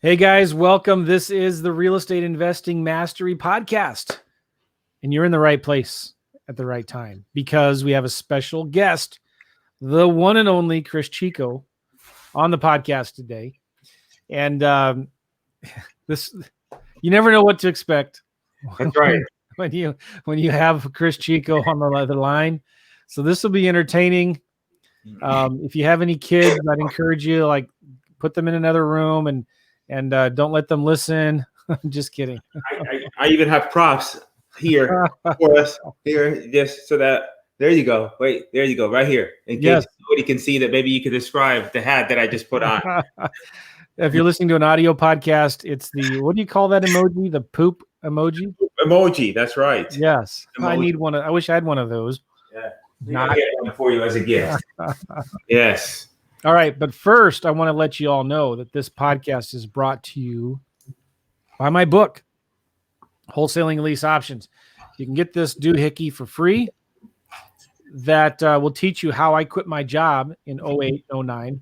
Hey guys, welcome. This is the Real Estate Investing Mastery Podcast. And you're in the right place at the right time because we have a special guest, the one and only Cris Chico, on the podcast today. And this, you never know what to expect. That's right. when you have Cris Chico on the other line. So this will be entertaining. If you have any kids, I'd encourage you put them in another room and don't let them listen. I'm just kidding. I even have props here for us here, just so that there you go. Wait, there you go, right here. In case nobody can see that, maybe you could describe the hat that I just put on. If you're listening to an audio podcast, it's the, what do you call that emoji? The poop emoji? Emoji, that's right. Yes. Emoji. I need one. I wish I had one of those. Yeah. Not get one for you as a gift. Yes. All right. But first, I want to let you all know that this podcast is brought to you by my book, Wholesaling Lease Options. You can get this doohickey for free that will teach you how I quit my job in 08, 09.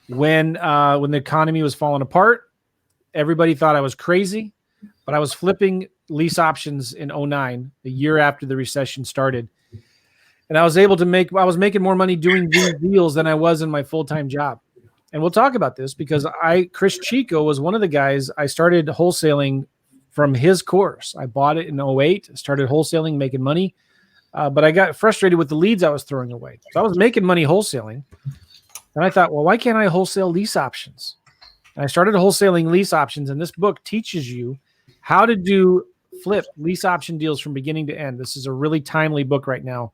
When the economy was falling apart. Everybody thought I was crazy, but I was flipping lease options in 09, the year after the recession started. And I was making more money doing these deals than I was in my full-time job. And we'll talk about this because Cris Chico was one of the guys I started wholesaling from his course. I bought it in 08, started wholesaling, making money. But I got frustrated with the leads I was throwing away. So I was making money wholesaling. And I thought, well, why can't I wholesale lease options? And I started wholesaling lease options. And this book teaches you how to flip lease option deals from beginning to end. This is a really timely book right now.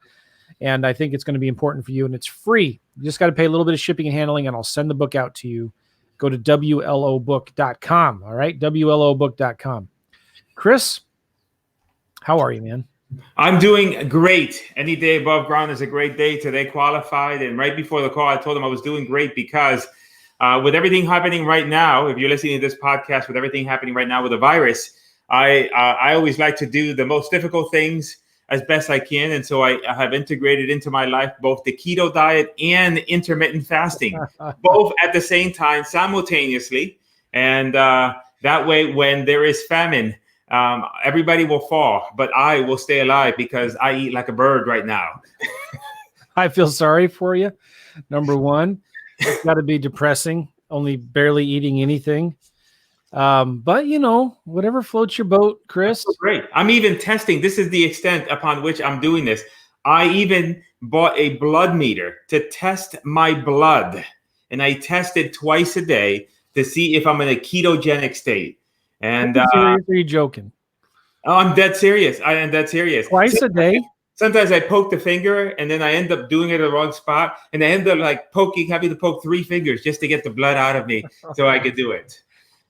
And I think it's going to be important for you. And it's free. You just got to pay a little bit of shipping and handling, and I'll send the book out to you. Go to WLObook.com. All right. WLObook.com. Cris, how are you, man? I'm doing great. Any day above ground is a great day. Today qualified. And right before the call, I told him I was doing great because with everything happening right now, if you're listening to this podcast, with everything happening right now with the virus, I always like to do the most difficult things as best I can. And so I have integrated into my life both the keto diet and intermittent fasting, both at the same time, simultaneously. And that way, when there is famine, everybody will fall, but I will stay alive because I eat like a bird right now. I feel sorry for you. Number one, it's got to be depressing, only barely eating anything. But whatever floats your boat, Cris. That's great. I'm even testing. This is the extent upon which I'm doing this. I even bought a blood meter to test my blood, and I test it twice a day to see if I'm in a ketogenic state. And are you joking? Oh, I'm dead serious. I am dead serious. Twice a day? Sometimes I poke the finger and then I end up doing it in the wrong spot. And I end up having to poke 3 fingers just to get the blood out of me so I could do it.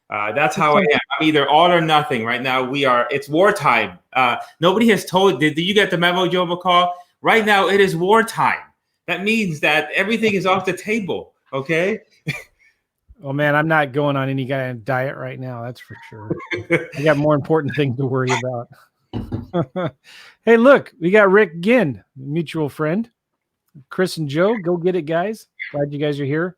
That's how I am. I'm either all or nothing right now. It's wartime. Nobody has told, did you get the memo, Joe McCall? Right now, it is wartime. That means that everything is off the table. Okay. Well, man, I'm not going on any kind of diet right now. That's for sure. I got more important things to worry about. Hey, look, we got Rick Ginn, mutual friend. Chris and Joe, go get it, guys. Glad you guys are here.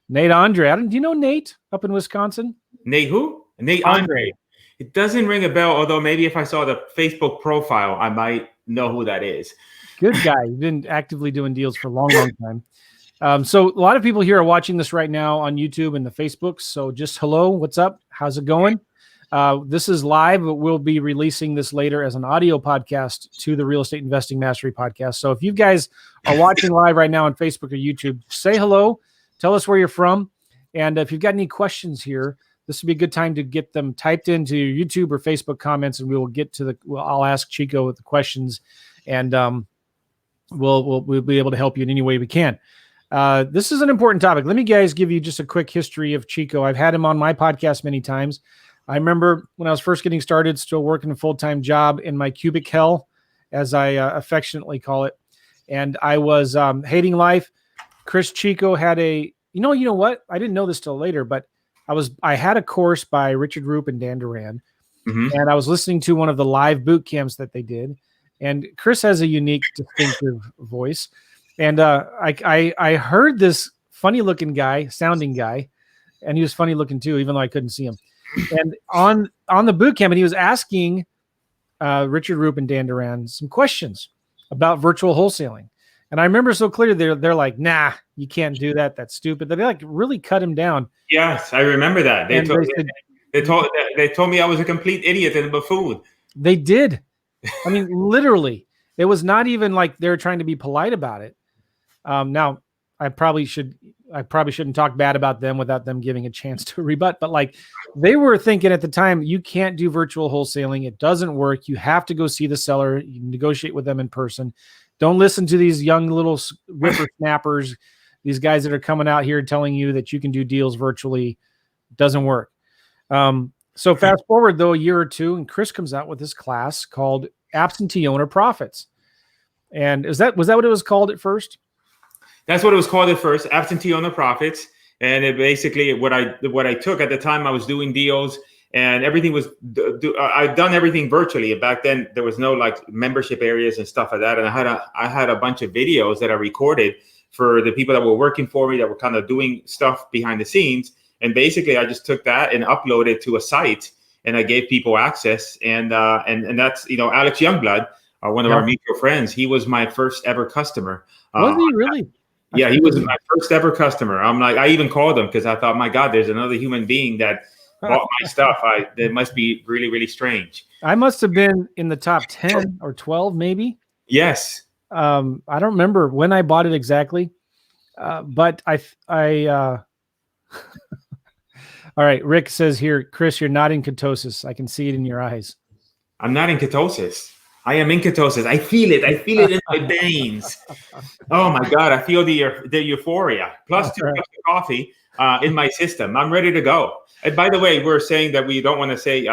Nate Andre. Do you know Nate up in Wisconsin? Nate who? Nate Andre. It doesn't ring a bell, although maybe if I saw the Facebook profile, I might know who that is. Good guy. He's been actively doing deals for a long, long time. So a lot of people here are watching this right now on YouTube and the Facebook. So just hello, what's up? How's it going? This is live, but we'll be releasing this later as an audio podcast to the Real Estate Investing Mastery Podcast. So if you guys are watching live right now on Facebook or YouTube, say hello, tell us where you're from. And if you've got any questions here, this would be a good time to get them typed into your YouTube or Facebook comments, and we will get to I'll ask Chico the questions, and we'll be able to help you in any way we can. This is an important topic. Let me give you just a quick history of Chico. I've had him on my podcast many times. I remember when I was first getting started, still working a full-time job in my cubic hell, as I affectionately call it. And I was hating life. Cris Chico had you know what? I didn't know this till later, but I had a course by Richard Roop and Dan Duran, and I was listening to one of the live boot camps that they did. And Cris has a unique, distinctive voice. And I heard this funny looking sounding guy and he was funny looking too, even though I couldn't see him. And on the boot camp, and he was asking Richard Roop and Dan Duran some questions about virtual wholesaling. And I remember so clearly they're like, nah, you can't do that. That's stupid. They like really cut him down. Yes, I remember that. They told me I was a complete idiot and a buffoon. They did. I mean, literally. It was not even like they're trying to be polite about it. Now, I probably shouldn't talk bad about them without them giving a chance to rebut. But like, they were thinking at the time, you can't do virtual wholesaling. It doesn't work. You have to go see the seller. You negotiate with them in person. Don't listen to these young little whippersnappers, these guys that are coming out here telling you that you can do deals virtually. It doesn't work. So fast forward though a year or two, and Cris comes out with this class called Absentee Owner Profits. And was that what it was called at first? That's what it was called at first, Absentee Owner Profits. And it basically what I took at the time, I was doing deals and everything was, I'd done everything virtually. Back then there was no like membership areas and stuff like that. And I had a bunch of videos that I recorded for the people that were working for me that were kind of doing stuff behind the scenes. And basically I just took that and uploaded to a site and I gave people access. And that's, Alex Youngblood, one of our mutual friends, he was my first ever customer. Was he really? Yeah, he was my first ever customer. I'm like, I even called him because I thought, my God, there's another human being that bought my stuff. That must be really, really strange. I must have been in the top 10 or 12, maybe. Yes. I don't remember when I bought it exactly. But all right. Rick says here, Cris, you're not in ketosis. I can see it in your eyes. I'm not in ketosis. I am in ketosis. I feel it. I feel it in my veins. Oh my God. I feel the euphoria. Plus 2 cups of coffee in my system. I'm ready to go. And by the way, we're saying that we don't want to say,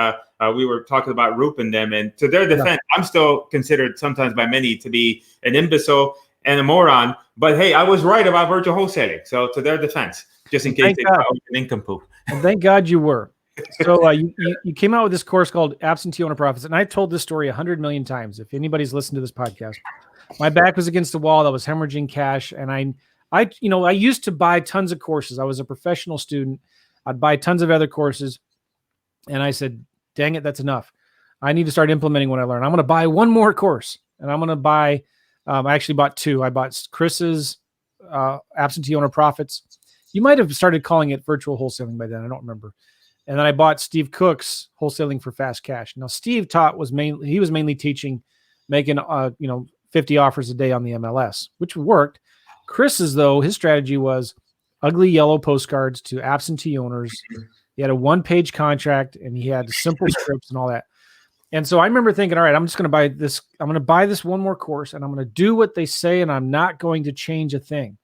we were talking about Roop and them. And to their defense, I'm still considered sometimes by many to be an imbecile and a moron. But hey, I was right about virtual wholesaling. So to their defense, just in case they thought I was an nincompoop. And thank God you were. So you came out with this course called Absentee Owner Profits. And I told this story 100 million times. If anybody's listened to this podcast, my back was against the wall. I was hemorrhaging cash. And I used to buy tons of courses. I was a professional student. I'd buy tons of other courses. And I said, dang it, that's enough. I need to start implementing what I learned. I'm going to buy one more course. And I'm going to buy, I actually bought 2. I bought Chris's Absentee Owner Profits. You might have started calling it virtual wholesaling by then. I don't remember. And then I bought Steve Cook's Wholesaling for Fast Cash. Now, Steve was mainly teaching, making 50 offers a day on the MLS, which worked. Chris's, though, his strategy was ugly yellow postcards to absentee owners. He had a 1-page contract and he had simple scripts and all that. And so I remember thinking, all right, I'm just going to buy this. I'm going to buy this one more course and I'm going to do what they say and I'm not going to change a thing.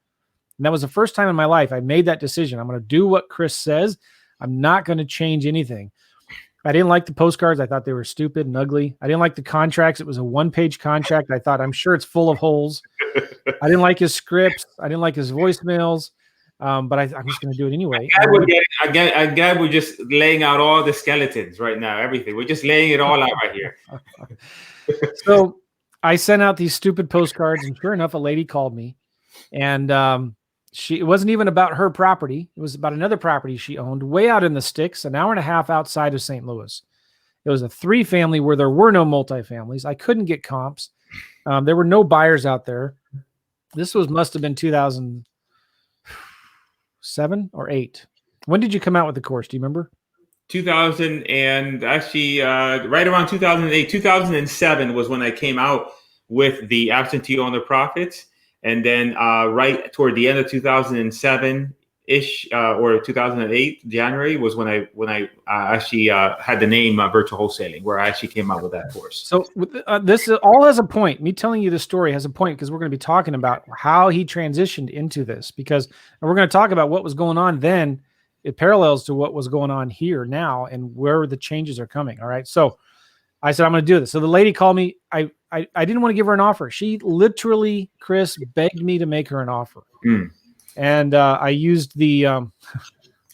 And that was the first time in my life I made that decision. I'm going to do what Cris says. I'm not going to change anything. I didn't like the postcards. I thought they were stupid and ugly. I didn't like the contracts. It was a 1-page contract. I thought, I'm sure it's full of holes. I didn't like his scripts. I didn't like his voicemails. But I'm just going to do it anyway. Again, we're just laying out all the skeletons right now. Everything. We're just laying it all out right here. So I sent out these stupid postcards, and sure enough, a lady called me, and it wasn't even about her property. It was about another property she owned way out in the sticks, an hour and a half outside of St. Louis. It was a 3-family where there were no multifamilies. I couldn't get comps. There were no buyers out there. This must have been 2007 or 8. When did you come out with the course? Do you remember? 2000 and actually right around 2008, 2007 was when I came out with the Absentee Owner Profits. And then right toward the end of 2007-ish or 2008, January was when I actually had the name Virtual Wholesaling, where I actually came out with that course. So this all has a point. Me telling you this story has a point because we're going to be talking about how he transitioned into this and we're going to talk about what was going on then. It parallels to what was going on here now and where the changes are coming. All right. So I said, I'm going to do this. So the lady called me. I didn't want to give her an offer. She literally, Cris, begged me to make her an offer. And I used the... I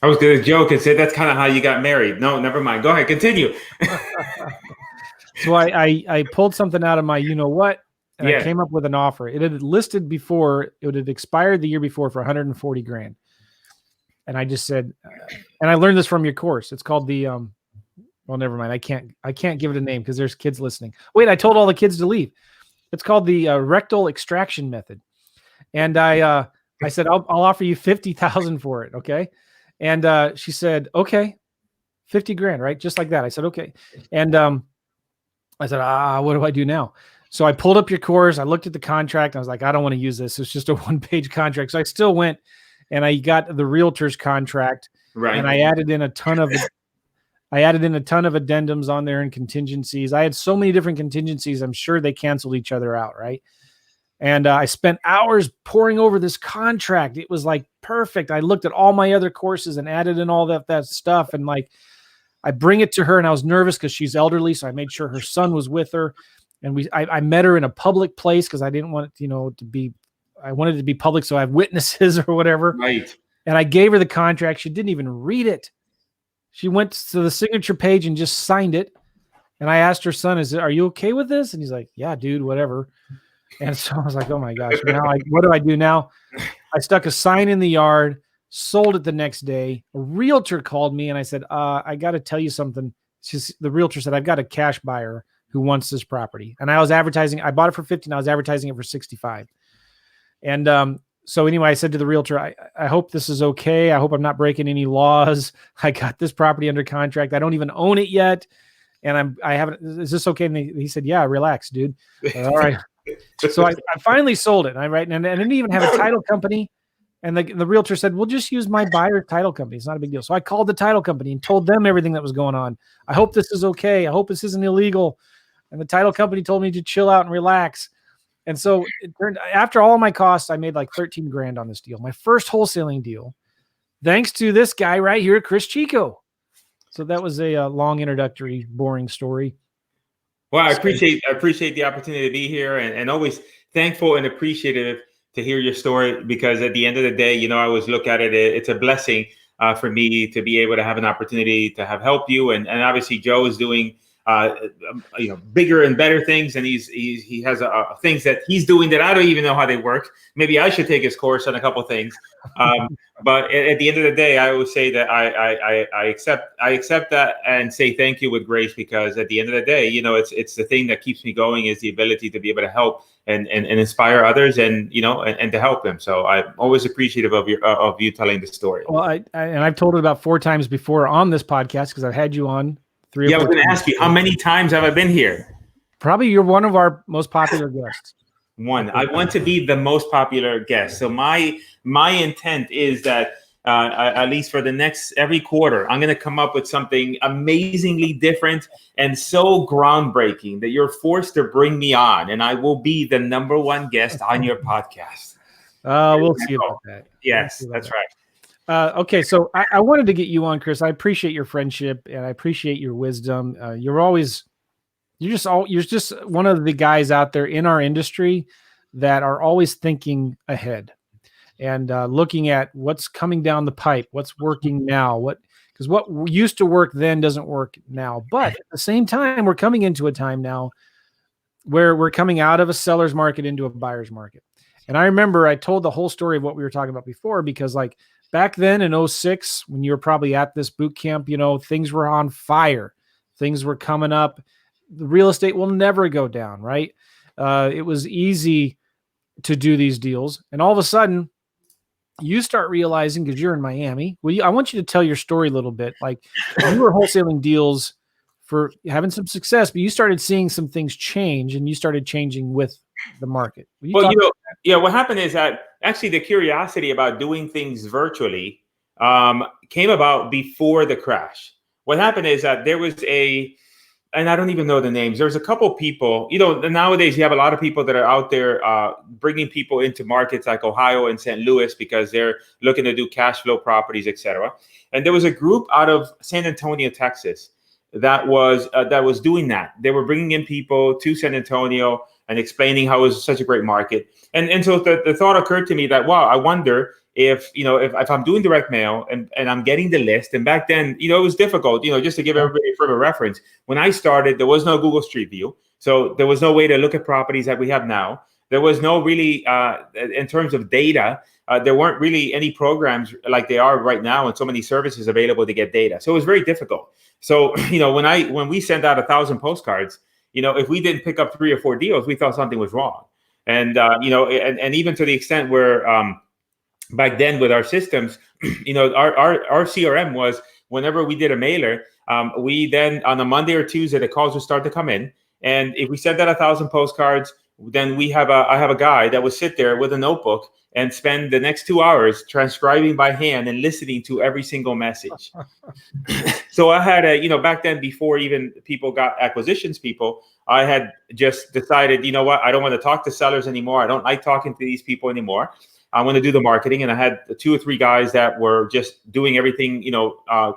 was going to joke and say that's kind of how you got married. No, never mind. Go ahead. Continue. So I pulled something out of my you-know-what, and I came up with an offer. It had listed before. It had expired the year before for $140,000. And I just said, and I learned this from your course. It's called the, well, never mind. I can't give it a name because there's kids listening. Wait, I told all the kids to leave. It's called the rectal extraction method. And I said, I'll offer you 50,000 for it. Okay. And she said, okay, 50 grand, right? Just like that. I said, okay. And I said, what do I do now? So I pulled up your course. I looked at the contract. And I was like, I don't want to use this. It's just a one-page contract. So I still went and I got the realtor's contract. Right. And I added in a ton of addendums on there and contingencies. I had so many different contingencies. I'm sure they canceled each other out. Right. And I spent hours poring over this contract. It was like perfect. I looked at all my other courses and added in all that stuff. And like, I bring it to her and I was nervous because she's elderly. So I made sure her son was with her. And I met her in a public place because I didn't want it, I wanted it to be public. So I have witnesses or whatever. Right. And I gave her the contract. She didn't even read it. She went to the signature page and just signed it. And I asked her son, are you okay with this? And he's like, yeah, dude, whatever. And so I was like, oh my gosh, now what do I do now? I stuck a sign in the yard, sold it the next day. A realtor called me and I said, I got to tell you something. The realtor said, I've got a cash buyer who wants this property. And I was advertising. I bought it for 50 and I was advertising it for 65. And so anyway, I said to the realtor, I hope this is okay. I hope I'm not breaking any laws. I got this property under contract. I don't even own it yet. And I haven't, is this okay? And he said, yeah, relax, dude. All right. So I finally sold it. And I didn't even have a title company. And the realtor said, we'll just use my buyer's title company. It's not a big deal. So I called the title company and told them everything that was going on. I hope this is okay. I hope this isn't illegal. And the title company told me to chill out and relax. And so it turned, after all of my costs, I made like 13 grand on this deal. My first wholesaling deal, thanks to this guy right here, Cris Chico. So that was a long introductory, boring story. Well, I appreciate the opportunity to be here and always thankful and appreciative to hear your story, because at the end of the day, I always look at it. It's a blessing for me to be able to have an opportunity to have helped you. And obviously Joe is doing bigger and better things. And he has things that he's doing that I don't even know how they work. Maybe I should take his course on a couple of things. But at the end of the day, I always say that I accept that and say thank you with grace, because at the end of the day, it's the thing that keeps me going, is the ability to be able to help and inspire others and to help them. So I'm always appreciative of you telling the story. Well, I've told it about 4 times before on this podcast, because I've had you on 3 or 4 I was going to ask you, how many times have I been here? Probably you're one of our most popular guests. I want to be the most popular guest. So my intent is that at least for the next every quarter, I'm going to come up with something amazingly different and so groundbreaking that you're forced to bring me on, and I will be the #1 guest on your podcast. We'll see about that. Yes, that's right. Okay, so I wanted to get you on, Cris. I appreciate your friendship and I appreciate your wisdom. You're just one of the guys out there in our industry that are always thinking ahead and looking at what's coming down the pipe, what's working now, because what used to work then doesn't work now. But at the same time, we're coming into a time now where we're coming out of a seller's market into a buyer's market. And I remember I told the whole story of what we were talking about before, because like back then in 2006, when you were probably at this boot camp, things were on fire. Things were coming up. The real estate will never go down, right? It was easy to do these deals. And all of a sudden, you start realizing, because you're in Miami, I want you to tell your story a little bit. Like, you were wholesaling deals for having some success, but you started seeing some things change, and you started changing with the market. What happened is that actually the curiosity about doing things virtually came about before the crash. What happened is that there was and I don't even know the names. There's a couple people, nowadays you have a lot of people that are out there bringing people into markets like Ohio and St. Louis because they're looking to do cash flow properties, etc. And there was a group out of San Antonio, Texas, that was doing that. They were bringing in people to San Antonio and explaining how it was such a great market. And so the thought occurred to me that, wow, I wonder if I'm doing direct mail and I'm getting the list. And back then, it was difficult, just to give everybody further reference. When I started, there was no Google Street View. So there was no way to look at properties that we have now. There was no really, in terms of data, there weren't really any programs like they are right now, and so many services available to get data. So it was very difficult. So, when we sent out 1,000 postcards, if we didn't pick up 3 or 4 deals, we thought something was wrong. And, and even to the extent where back then with our systems, our CRM was whenever we did a mailer, we then on a Monday or Tuesday, the calls would start to come in. And if we sent out 1,000 postcards, then I have a guy that would sit there with a notebook and spend the next 2 hours transcribing by hand and listening to every single message. So I had back then, before even people got acquisitions people, I had just decided, you know what, I don't want to talk to sellers anymore. I don't like talking to these people anymore. I want to do the marketing. And I had 2 or 3 guys that were just doing everything,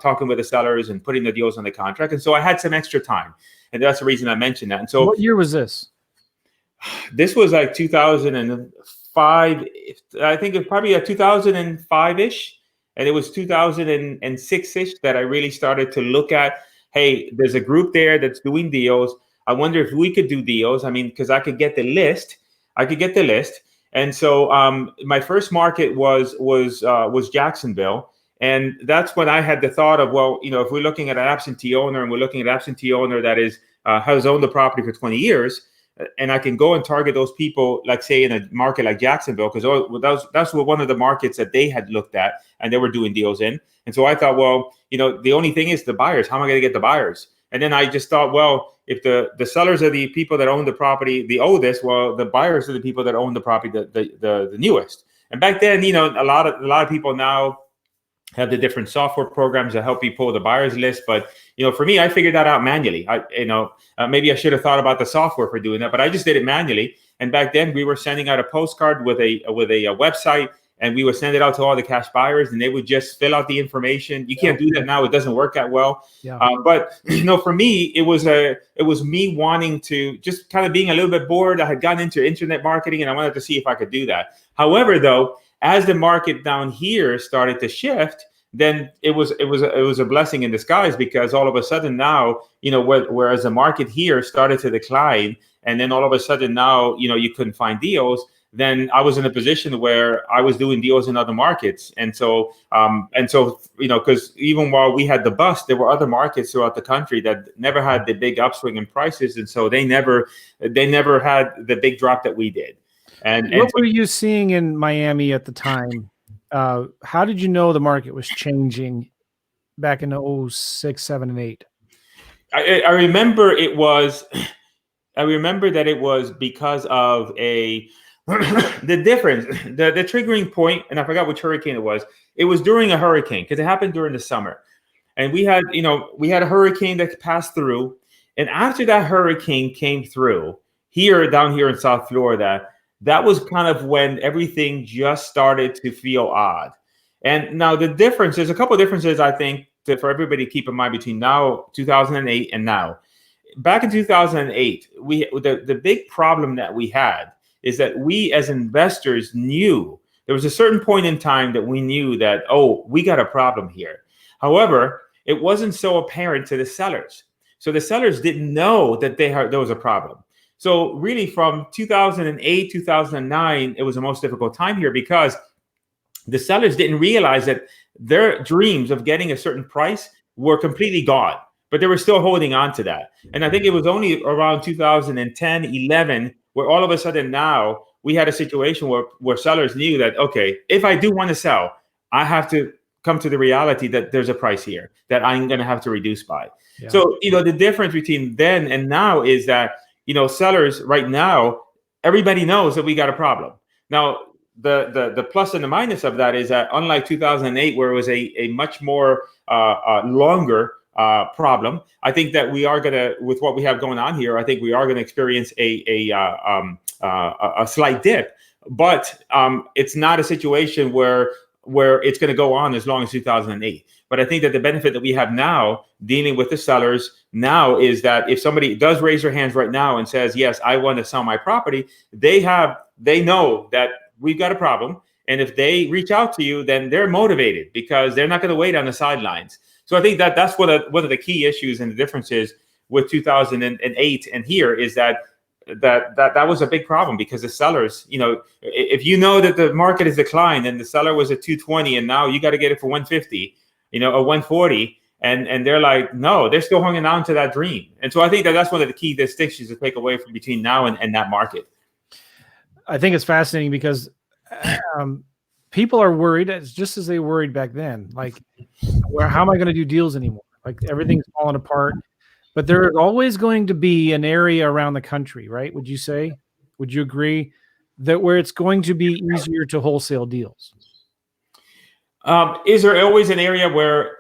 talking with the sellers and putting the deals on the contract. And so I had some extra time. And that's the reason I mentioned that. And so what year was this? This was like 2005. I think it was probably a 2005-ish. And it was 2006-ish that I really started to look at, hey, there's a group there that's doing deals. I wonder if we could do deals. I mean, because I could get the list. And so my first market was Jacksonville. And that's when I had the thought of, well, if we're looking at an absentee owner and we're looking at an absentee owner that has owned the property for 20 years, and I can go and target those people, like say in a market like Jacksonville, because that's one of the markets that they had looked at and they were doing deals in. And so I thought, well, the only thing is the buyers. How am I going to get the buyers? And then I just thought, well, if the sellers are the people that own the property, the oldest, well, the buyers are the people that own the property, the newest. And back then, a lot of people now have the different software programs that help you pull the buyers list. But, for me, I figured that out manually. Maybe I should have thought about the software for doing that, but I just did it manually. And back then we were sending out a postcard with a website, and we would send it out to all the cash buyers, and they would just fill out the information. You can't do that now. It doesn't work that well. Yeah. But, for me, it was me wanting to just kind of being a little bit bored. I had gotten into internet marketing and I wanted to see if I could do that. However, though, as the market down here started to shift, then it was a blessing in disguise, because all of a sudden now, whereas the market here started to decline, and then all of a sudden now, you couldn't find deals, then I was in a position where I was doing deals in other markets. And so, because even while we had the bust, there were other markets throughout the country that never had the big upswing in prices. And so they never had the big drop that we did. And what were you seeing in Miami at the time? How did you know the market was changing back in 06, 7, and 8? I remember it was. I remember that it was because of the difference, the triggering point, and I forgot which hurricane it was. It was during a hurricane, because it happened during the summer, and we had a hurricane that passed through, and after that hurricane came through down here in South Florida. That was kind of when everything just started to feel odd. And now there's a couple of differences, I think, for everybody to keep in mind between now, 2008, and now. Back in 2008, the big problem that we had is that we as investors knew there was a certain point in time that we knew that, oh, we got a problem here. However, it wasn't so apparent to the sellers. So the sellers didn't know that there was a problem. So really from 2008, 2009, it was the most difficult time here, because the sellers didn't realize that their dreams of getting a certain price were completely gone, but they were still holding on to that. And I think it was only around 2010, 11, where all of a sudden now we had a situation where sellers knew that, okay, if I do want to sell, I have to come to the reality that there's a price here that I'm going to have to reduce by. Yeah. So, the difference between then and now is that, sellers right now, everybody knows that we got a problem. Now, the plus and the minus of that is that unlike 2008, where it was a much more longer problem, I think that we are going to, with what we have going on here, I think we are going to experience a slight dip, but it's not a situation where it's going to go on as long as 2008. But I think that the benefit that we have now dealing with the sellers now is that if somebody does raise their hands right now and says, yes, I want to sell my property, they know that we've got a problem. And if they reach out to you, then they're motivated, because they're not going to wait on the sidelines. So I think that that's one of the key issues and the differences with 2008 and here is that that was a big problem because the sellers, if you know that the market is declined and the seller was at 220 and now you got to get it for 150, or 140, and they're like, no, they're still hanging on to that dream. And so I think that's one of the key distinctions to take away from between now and that market. I think it's fascinating because people are worried, just as they worried back then. Like, how am I going to do deals anymore? Like, everything's falling apart. But there is always going to be an area around the country, right? Would you say? Would you agree that where it's going to be easier to wholesale deals? Is there always an area where?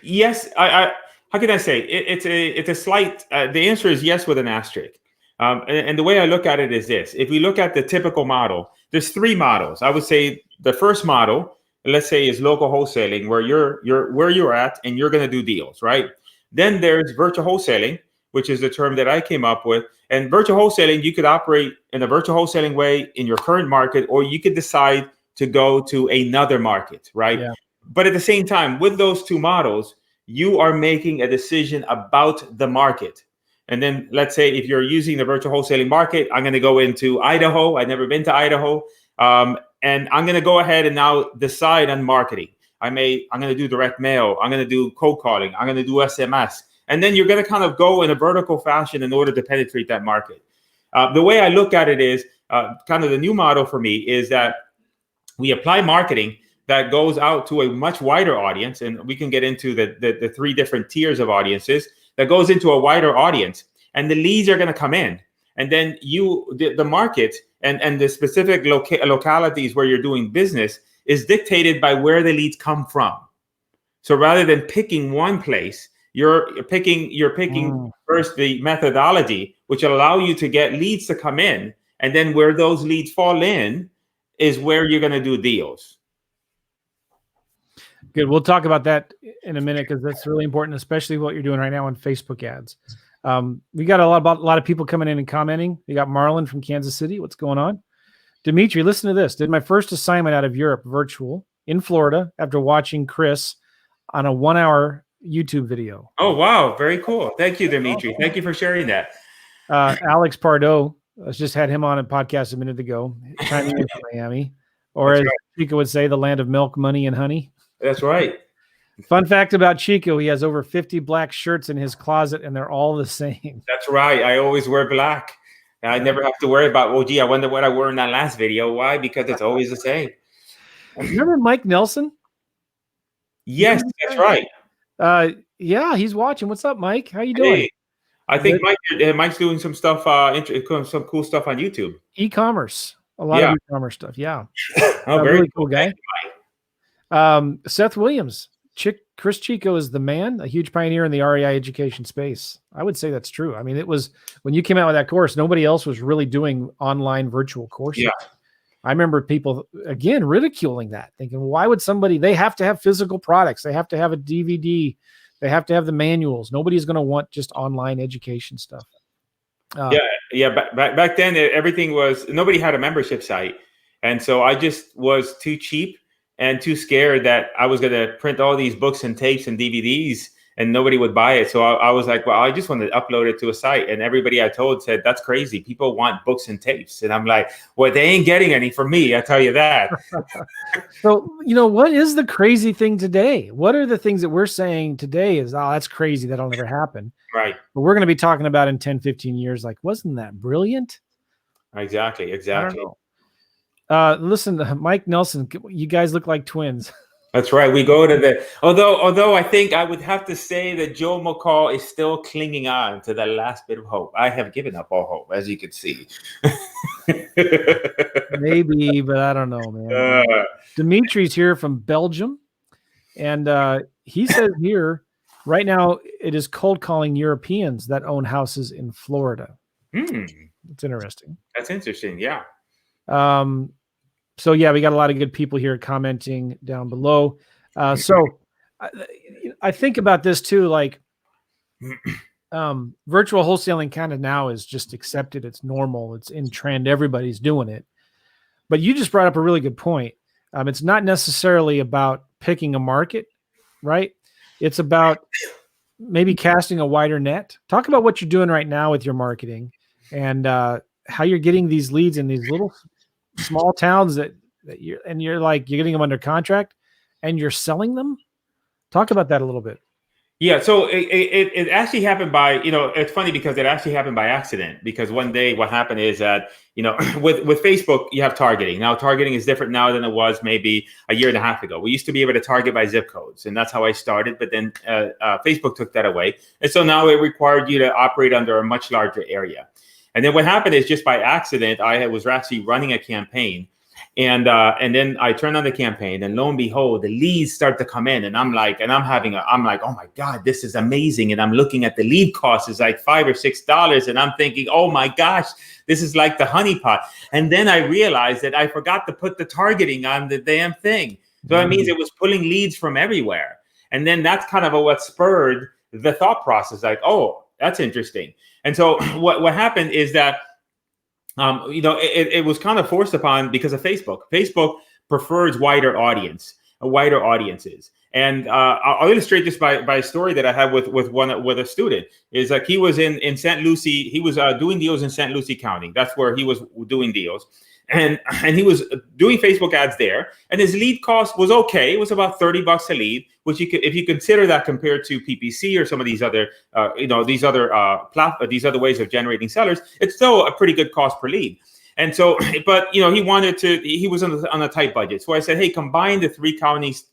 Yes. How can I say? It's a slight. The answer is yes with an asterisk. And the way I look at it is this: if we look at the typical model, there's three models. I would say the first model, let's say, is local wholesaling, where you're at and you're going to do deals, right? Then there's virtual wholesaling, which is the term that I came up with. And virtual wholesaling, you could operate in a virtual wholesaling way in your current market, or you could decide to go to another market, right? Yeah. But at the same time, with those two models, you are making a decision about the market. And then let's say if you're using the virtual wholesaling market, I'm going to go into Idaho. I've never been to Idaho. And I'm going to go ahead and now decide on marketing. I'm going to do direct mail. I'm going to do cold calling. I'm going to do SMS. And then you're going to kind of go in a vertical fashion in order to penetrate that market. The way I look at it is kind of the new model for me is that we apply marketing that goes out to a much wider audience. And we can get into the three different tiers of audiences that goes into a wider audience. And the leads are going to come in. And then the market and the specific localities where you're doing business is dictated by where the leads come from. So rather than picking one place, you're picking first the methodology, which will allow you to get leads to come in. And then where those leads fall in is where you're going to do deals. Good. We'll talk about that in a minute because that's really important, especially what you're doing right now on Facebook ads. We got a lot of people coming in and commenting. We got Marlon from Kansas City. What's going on? Dimitri, listen to this. Did my first assignment out of Europe virtual in Florida after watching Cris on a 1-hour YouTube video. Oh, wow. Very cool. Thank you, Dimitri. Thank you for sharing that. Alex Pardo, I just had him on a podcast a minute ago, chiming in from Miami. Or as Chico would say, the land of milk, money, and honey. That's right. Fun fact about Chico, he has over 50 black shirts in his closet, and they're all the same. That's right. I always wear black. I never have to worry about, oh, gee, I wonder what I wore in that last video. Why? Because it's always the same. Remember Mike Nelson? Yes, that's right. Yeah, he's watching. What's up, Mike? How you doing? Hey, I think Mike's doing some stuff, some cool stuff on YouTube. E-commerce. A lot of e-commerce stuff. Yeah. Oh, very really cool guy. Seth Williams. Cris Chico is the man, a huge pioneer in the REI education space. I would say that's true. I mean, it was when you came out with that course, nobody else was really doing online virtual courses. Yeah. I remember people, again, ridiculing that, thinking, why would they have to have physical products. They have to have a DVD. They have to have the manuals. Nobody's going to want just online education stuff. Back then, everything was, nobody had a membership site. And so I just was too cheap and too scared that I was going to print all these books and tapes and DVDs and nobody would buy it. So I was like, well, I just want to upload it to a site. And everybody I told said, that's crazy. People want books and tapes. And I'm like, well, they ain't getting any from me. I tell you that. So, what is the crazy thing today? What are the things that we're saying today is, oh, that's crazy. That'll never happen. Right. But we're going to be talking about in 10, 15 years, like, wasn't that brilliant? Exactly. Listen, Mike Nelson, you guys look like twins. That's right. We go to although I think I would have to say that Joe McCall is still clinging on to the last bit of hope. I have given up all hope, as you can see. Maybe, but I don't know, man. Dimitri's here from Belgium. And he says here, right now, it is cold calling Europeans that own houses in Florida. It's interesting. That's interesting. Yeah. So yeah, we got a lot of good people here commenting down below. So I think about this too, like virtual wholesaling kind of now is just accepted. It's normal. It's in trend. Everybody's doing it. But you just brought up a really good point. It's not necessarily about picking a market, right? It's about maybe casting a wider net. Talk about what you're doing right now with your marketing and how you're getting these leads in these little small towns that you're like, you're getting them under contract and you're selling them. Talk about that a little bit. Yeah, so it actually happened by, it's funny because it actually happened by accident, because one day what happened is that, with Facebook, you have targeting. Now, targeting is different now than it was maybe a year and a half ago. We used to be able to target by zip codes, and that's how I started. But then Facebook took that away. And so now it required you to operate under a much larger area. And then what happened is, just by accident, I was actually running a campaign. And then I turn on the campaign, and lo and behold, the leads start to come in, and I'm like, oh my God, this is amazing. And I'm looking at the lead cost is like $5 or $6, and I'm thinking, oh my gosh, this is like the honeypot. And then I realized that I forgot to put the targeting on the damn thing. So that means it was pulling leads from everywhere. And then that's kind of what spurred the thought process, like, oh, that's interesting. And so what happened is that it was kind of forced upon because of Facebook. Facebook prefers wider audiences. And I'll illustrate this by a story that I had with a student. Is like, he was in St. Lucie. He was doing deals in St. Lucie County. That's where he was doing deals. And he was doing Facebook ads there, and his lead cost was okay. It was about $30 a lead, which if you consider that compared to PPC or some of these other these other ways of generating sellers, it's still a pretty good cost per lead. And so, but he was on a tight budget. So I said, hey, combine the three counties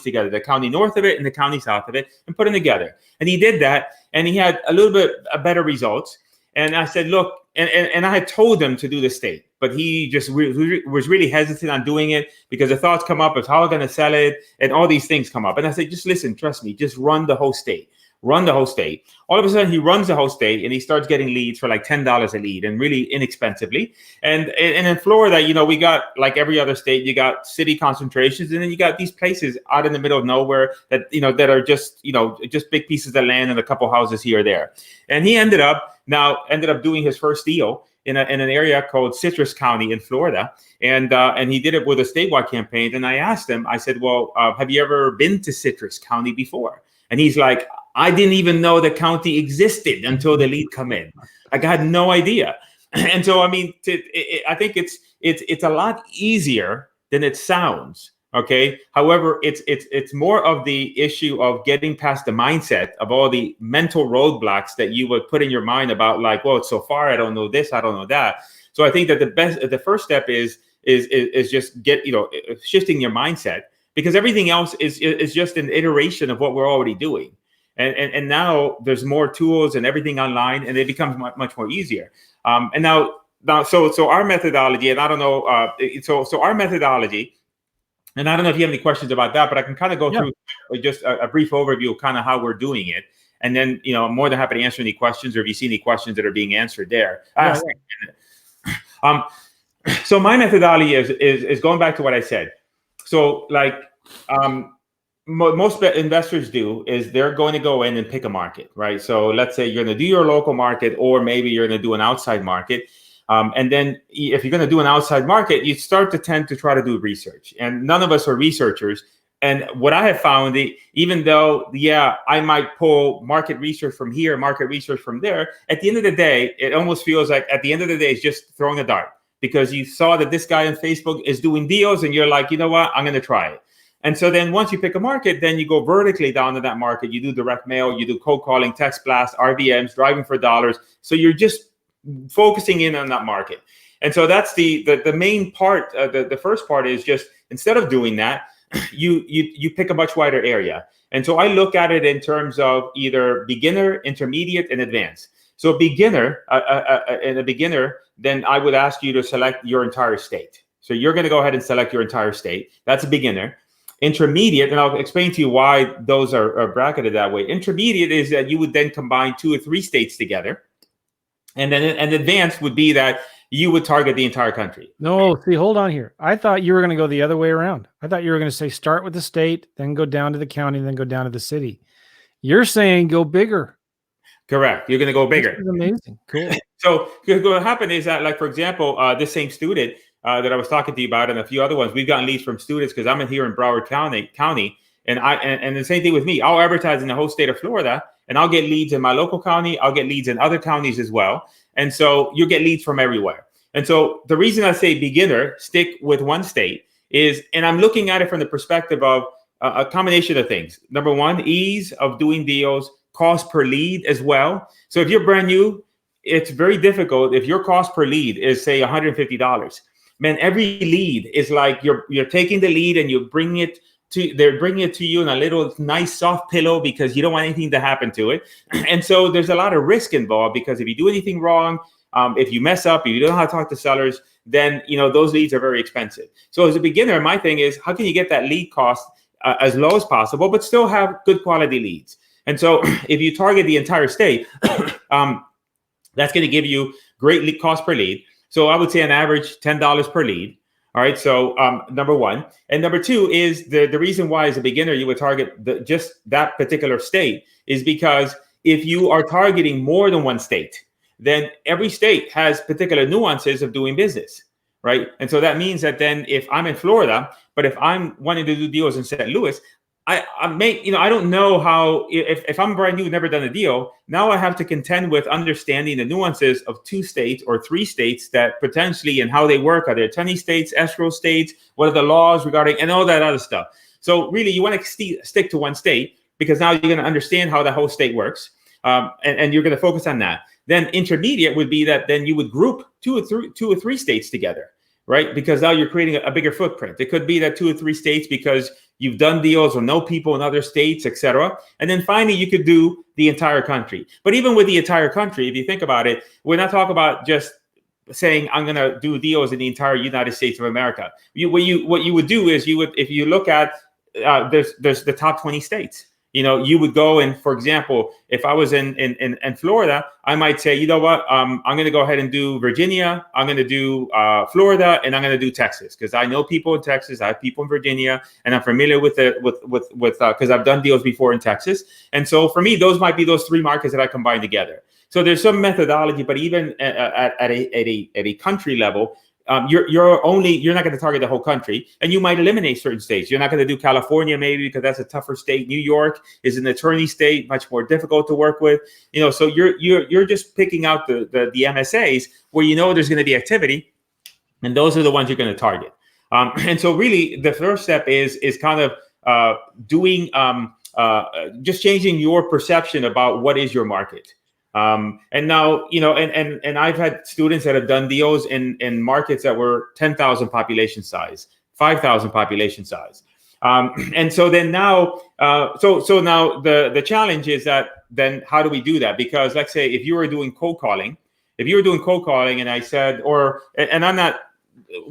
together, the county north of it and the county south of it, and put them together. And he did that, and he had a little bit better results. And I said, look, and I had told him to do the state, but he just was really hesitant on doing it because the thoughts come up of how I'm going to sell it, and all these things come up. And I said, just listen, trust me, just run the whole state. All of a sudden, he runs the whole state, and he starts getting leads for like $10 a lead, and really inexpensively. And in Florida, we got, like every other state, you got city concentrations, and then you got these places out in the middle of nowhere that that are just big pieces of land and a couple houses here or there. And he ended up doing his first deal in an area called Citrus County in Florida, and he did it with a statewide campaign. And I asked him, I said, well, have you ever been to Citrus County before? And he's like, I didn't even know the county existed until the lead come in. Like, I had no idea. And so, I mean, I think it's a lot easier than it sounds. Okay. However, it's more of the issue of getting past the mindset of all the mental roadblocks that you would put in your mind about, like, well, it's so far, I don't know this, I don't know that. So I think that the first step is just shifting your mindset, because everything else is just an iteration of what we're already doing. And now there's more tools and everything online, and it becomes much more easier. And now, so our methodology, and I don't know, so our methodology, and I don't know if you have any questions about that, but I can kind of go through just a brief overview of kind of how we're doing it. And then, I'm more than happy to answer any questions, or if you see any questions that are being answered there. So my methodology is going back to what I said. So like, most investors do is they're going to go in and pick a market, right? So let's say you're going to do your local market, or maybe you're going to do an outside market. And then if you're going to do an outside market, you start to tend to try to do research. And none of us are researchers. And what I have found, even though, I might pull market research from here, market research from there, at the end of the day, it almost feels like at the end of the day, it's just throwing a dart, because you saw that this guy on Facebook is doing deals, and you're like, you know what, I'm going to try it. And so then once you pick a market, then you go vertically down to that market. You do direct mail, you do cold calling, text blast, RVMs, driving for dollars. So you're just focusing in on that market. And so that's the main part. The first part is just, instead of doing that, you pick a much wider area. And so I look at it in terms of either beginner, intermediate, and advanced. So beginner, then I would ask you to select your entire state. So you're going to go ahead and select your entire state. That's a beginner. Intermediate, and I'll explain to you why those are bracketed that way. Intermediate is that you would then combine 2 or 3 states together. And then an advanced would be that you would target the entire country. No, see, hold on here. I thought you were going to go the other way around. I thought you were going to say start with the state, then go down to the county, then go down to the city. You're saying go bigger. Correct. You're going to go bigger. This is amazing. Cool. So what will happen is that, like, for example, this same student that I was talking to you about, and a few other ones, we've gotten leads from students, because I'm in here in Broward County, and the same thing with me. I'll advertise in the whole state of Florida, and I'll get leads in my local county. I'll get leads in other counties as well. And so you get leads from everywhere. And so the reason I say beginner, stick with one state is, and I'm looking at it from the perspective of a combination of things. Number one, ease of doing deals, cost per lead as well. So if you're brand new, it's very difficult. If your cost per lead is say $150, man, every lead is like you're taking the lead and they're bringing it to you in a little nice soft pillow because you don't want anything to happen to it. And so there's a lot of risk involved because if you do anything wrong, if you mess up, if you don't know how to talk to sellers, then those leads are very expensive. So as a beginner, my thing is, how can you get that lead cost as low as possible, but still have good quality leads? And so if you target the entire state, that's going to give you great lead cost per lead. So I would say an average $10 per lead. All right. So number one. And number two is the reason why as a beginner you would target just that particular state is because if you are targeting more than one state, then every state has particular nuances of doing business. Right. And so that means that then if I'm in Florida, but if I'm wanting to do deals in St. Louis, I don't know how, if I'm brand new, never done a deal, now I have to contend with understanding the nuances of 2 states or 3 states that potentially and how they work. Are there attorney states, escrow states? What are the laws regarding and all that other stuff? So really you want to stick to one state because now you're going to understand how the whole state works. And you're going to focus on that. Then intermediate would be that then you would group 2 or 3 states together, right? Because now you're creating a bigger footprint. It could be that 2 or 3 states because you've done deals or know people in other states, etc. And then finally, you could do the entire country. But even with the entire country, if you think about it, we're not talking about just saying I'm going to do deals in the entire United States of America. What you would do is if you look at there's the top 20 states. You would go and, for example, if I was in Florida, I might say, you know what, I'm going to go ahead and do Virginia. I'm going to do Florida, and I'm going to do Texas because I know people in Texas. I have people in Virginia, and I'm familiar with because I've done deals before in Texas. And so for me, those might be those 3 markets that I combine together. So there's some methodology, but even at a country level. You're not going to target the whole country, and you might eliminate certain states. You're not going to do California maybe because that's a tougher state. New York is an attorney state, much more difficult to work with. So you're just picking out the MSAs where there's going to be activity, and those are the ones you're going to target. And so really the first step is kind of doing just changing your perception about what is your market. And now, and I've had students that have done deals in markets that were 10,000 population size, 5,000 population size. And so then now, so now the challenge is that then how do we do that? Because let's say if you were doing cold calling, and I said, and I'm not,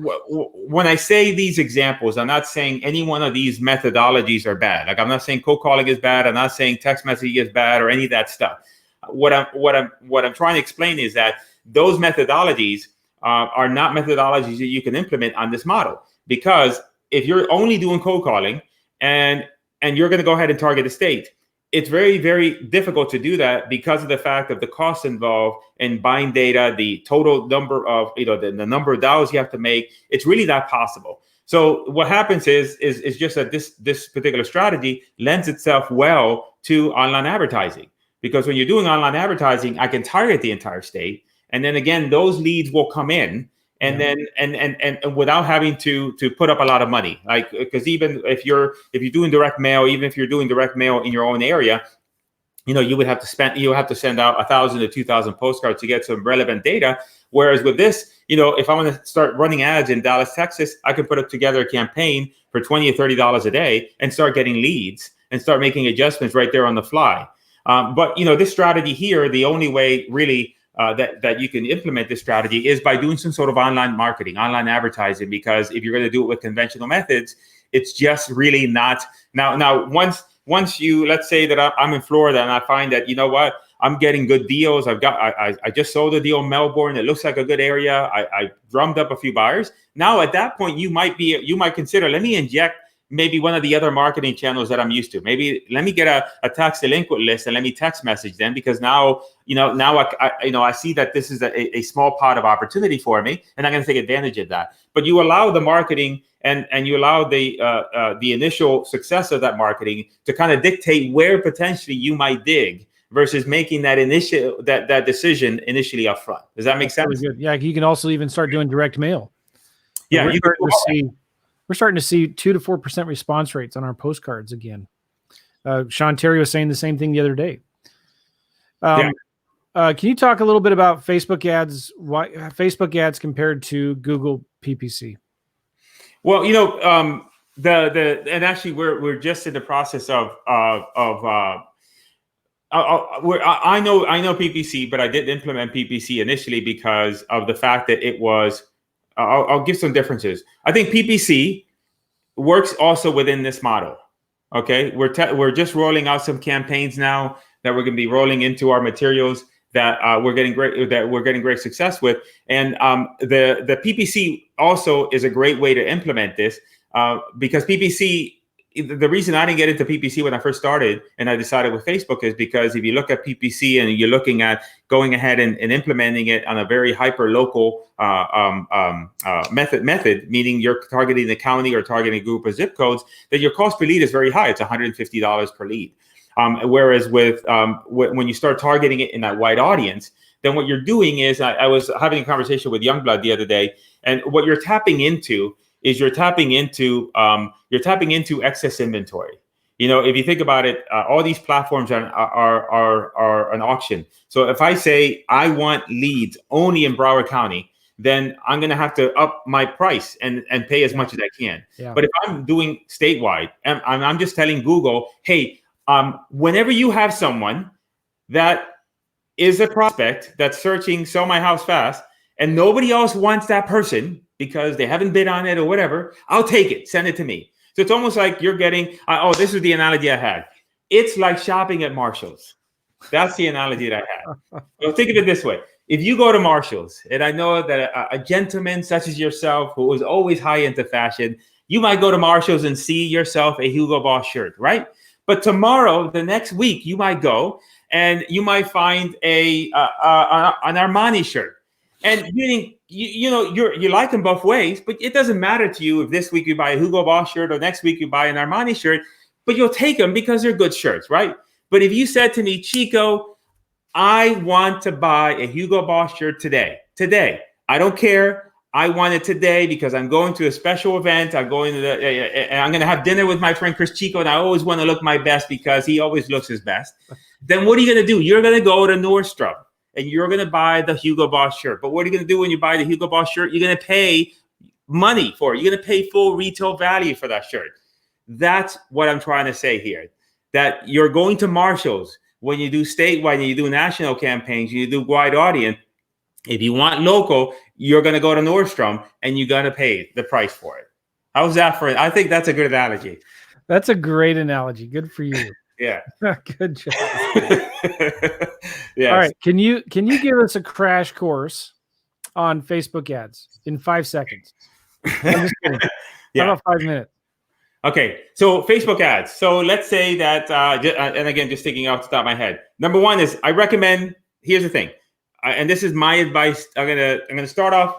when I say these examples, I'm not saying any one of these methodologies are bad. Like I'm not saying cold calling is bad. I'm not saying text messaging is bad or any of that stuff. What I'm trying to explain is that those methodologies are not methodologies that you can implement on this model, because if you're only doing cold calling and you're going to go ahead and target a state, it's very, very difficult to do that because of the fact of the costs involved in buying data, the total number of the number of dials you have to make. It's really not possible. So what happens is just that this particular strategy lends itself well to online advertising. Because when you're doing online advertising, I can target the entire state, and then again, those leads will come in, and then and without having to put up a lot of money. Like because even if you're doing direct mail, even if you're doing direct mail in your own area, you would have to send out 1,000 to 2,000 postcards to get some relevant data. Whereas with this, if I want to start running ads in Dallas, Texas, I can put up together a campaign for $20 or $30 a day and start getting leads and start making adjustments right there on the fly. But this strategy here, the only way really that you can implement this strategy is by doing some sort of online marketing, online advertising, because if you're going to do it with conventional methods, it's just really not. Now, once you, let's say that I'm in Florida and I find that, I'm getting good deals. I just sold a deal in Melbourne. It looks like a good area. I drummed up a few buyers. Now, at that point, you might consider, let me inject maybe one of the other marketing channels that I'm used to. Maybe let me get a tax delinquent list and let me text message them, because now I see that this is a small pot of opportunity for me, and I'm going to take advantage of that. But you allow the marketing and you allow the initial success of that marketing to kind of dictate where potentially you might dig versus making that that decision initially up front. Does that make sense? Really good. Yeah, you can also even start doing direct mail. Yeah, we're starting to see 2 to 4% response rates on our postcards again. Sean Terry was saying the same thing the other day. Can you talk a little bit about Facebook ads? Why Facebook ads compared to Google PPC? Well, and actually we're just in the process of I know PPC, but I didn't implement PPC initially because of the fact that it was. I'll give some differences. I think PPC works also within this model. Okay, we're just rolling out some campaigns now that we're going to be rolling into our materials that we're getting great success with, and the PPC also is a great way to implement this because PPC. The reason I didn't get into PPC when I first started and I decided with Facebook is because if you look at PPC and you're looking at going ahead and implementing it on a very hyper local method, meaning you're targeting the county or targeting a group of zip codes, that your cost per lead is very high. It's $150 per lead. Whereas with when you start targeting it in that wide audience, then what you're doing is I was having a conversation with Youngblood the other day, and what you're tapping into is you're tapping into excess inventory. If you think about it, all these platforms are an auction. So if I say I want leads only in Broward County, then I'm going to have to up my price and pay as much as I can. Yeah. But if I'm doing statewide, I'm just telling Google, hey, whenever you have someone that is a prospect that's searching sell my house fast and nobody else wants that person because they haven't bid on it or whatever, I'll take it. Send it to me. So it's almost like you're getting, this is the analogy I had. It's like shopping at Marshall's. That's the analogy that I had. So think of it this way. If you go to Marshall's, and I know that a gentleman such as yourself, who was always high into fashion, you might go to Marshall's and see yourself a Hugo Boss shirt, right? But tomorrow, the next week, you might go and you might find an Armani shirt. And you like them both ways, but it doesn't matter to you if this week you buy a Hugo Boss shirt or next week you buy an Armani shirt, but you'll take them because they're good shirts, right? But if you said to me, Chico, I want to buy a Hugo Boss shirt today, I don't care. I want it today because I'm going to a special event. I'm going to and I'm going to have dinner with my friend Cris Chico, and I always want to look my best because he always looks his best. Then what are you going to do? You're going to go to Nordstrom. And you're going to buy the Hugo Boss shirt. But what are you going to do when you buy the Hugo Boss shirt? You're going to pay money for it. You're going to pay full retail value for that shirt. That's what I'm trying to say here. That you're going to Marshall's when you do statewide and you do national campaigns, you do wide audience. If you want local, you're going to go to Nordstrom and you're going to pay the price for it. How's that for it? I think that's a good analogy. That's a great analogy. Good for you. Yeah. Good job. Yes. All right. Can you give us a crash course on Facebook ads in 5 seconds? I'm just kidding. Yeah. How about 5 minutes? Okay. So Facebook ads. So let's say that, and again, just thinking off the top of my head. Number one is I recommend, here's the thing. And this is my advice. I'm gonna start off.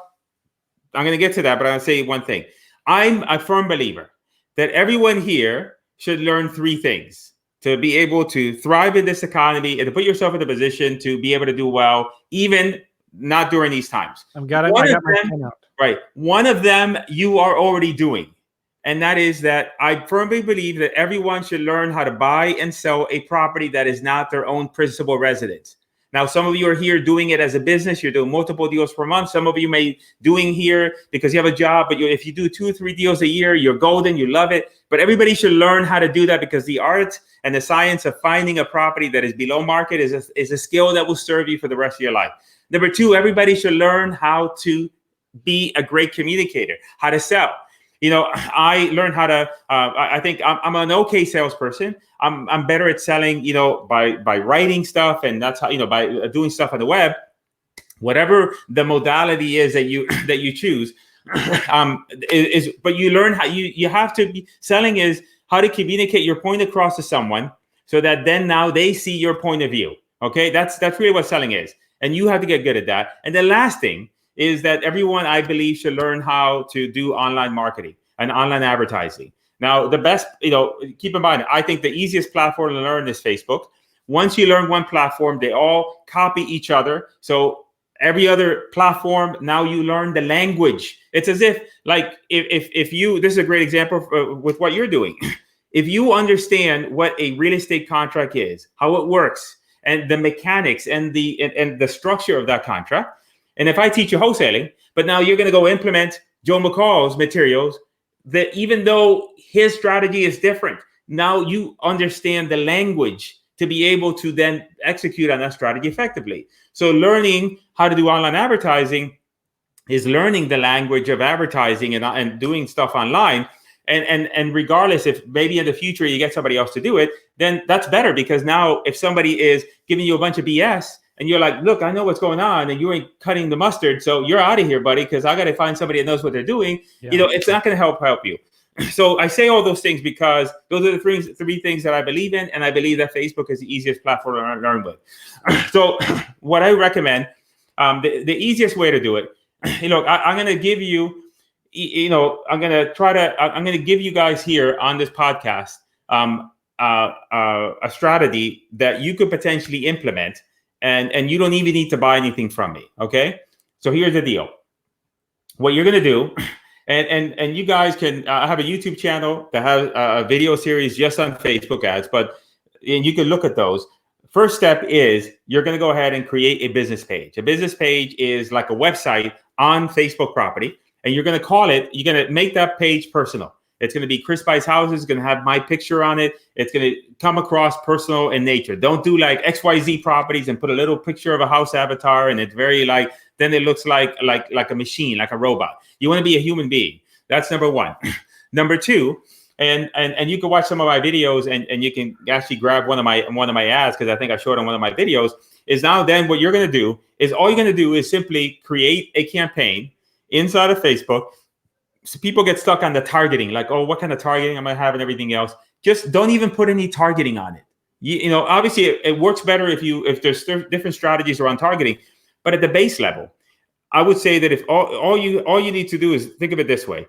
I'm gonna get to that, but I'm gonna say one thing. I'm a firm believer that everyone here should learn 3 things to be able to thrive in this economy and to put yourself in a position to be able to do well, even not during these times. I got my pen out. Right. One of them you are already doing. And that is that I firmly believe that everyone should learn how to buy and sell a property that is not their own principal residence. Now, some of you are here doing it as a business. You're doing multiple deals per month. Some of you may doing here because you have a job, but if you do 2 or 3 deals a year, you're golden, you love it. But everybody should learn how to do that because the art and the science of finding a property that is below market is a skill that will serve you for the rest of your life. Number 2, everybody should learn how to be a great communicator, how to sell. I learned how to, I think I'm an okay salesperson. I'm better at selling, by writing stuff. And that's how, by doing stuff on the web, whatever the modality is that you choose, but you learn how you have to be selling is how to communicate your point across to someone so that then now they see your point of view. Okay. That's really what selling is. And you have to get good at that. And the last thing is that everyone, I believe, should learn how to do online marketing and online advertising. Now, the best, keep in mind, I think the easiest platform to learn is Facebook. Once you learn one platform, they all copy each other. So every other platform, now you learn the language. It's as if, like, if you, this is a great example with what you're doing. If you understand what a real estate contract is, how it works, and the mechanics and the structure of that contract, and if I teach you wholesaling, but now you're going to go implement Joe McCall's materials, that even though his strategy is different, now you understand the language to be able to then execute on that strategy effectively. So learning how to do online advertising is learning the language of advertising and doing stuff online. And regardless, if maybe in the future you get somebody else to do it, then that's better, because now if somebody is giving you a bunch of BS and you're like, look, I know what's going on, and you ain't cutting the mustard, so you're out of here, buddy, because I got to find somebody that knows what they're doing. Yeah. It's not going to help you. So I say all those things because those are the three things that I believe in, and I believe that Facebook is the easiest platform to learn with. So what I recommend, the easiest way to do it, I'm going to give you, I'm going to give you guys here on this podcast a strategy that you could potentially implement, and you don't even need to buy anything from me. Okay. So here's the deal. What you're going to do, and you guys can, I have a YouTube channel that has a video series just on Facebook ads, and you can look at those. First step is you're going to go ahead and create a business page. A business page is like a website on Facebook property. And you're going to you're going to make that page personal. It's going to be Chris Buys Houses. It's going to have my picture on it. It's going to come across personal in nature. Don't do like XYZ properties and put a little picture of a house avatar, and it's very then it looks like a machine, like a robot. You want to be a human being. That's number one. Number two, and you can watch some of my videos, and you can actually grab one of my ads, because I think I showed on one of my videos, is now then what you're going to do is all you're going to do is simply create a campaign inside of Facebook. So people get stuck on the targeting, like, oh, what kind of targeting am I having, everything else. Just don't even put any targeting on it. Obviously it works better if there's different strategies around targeting, but at the base level, I would say that if all you need to do is think of it this way.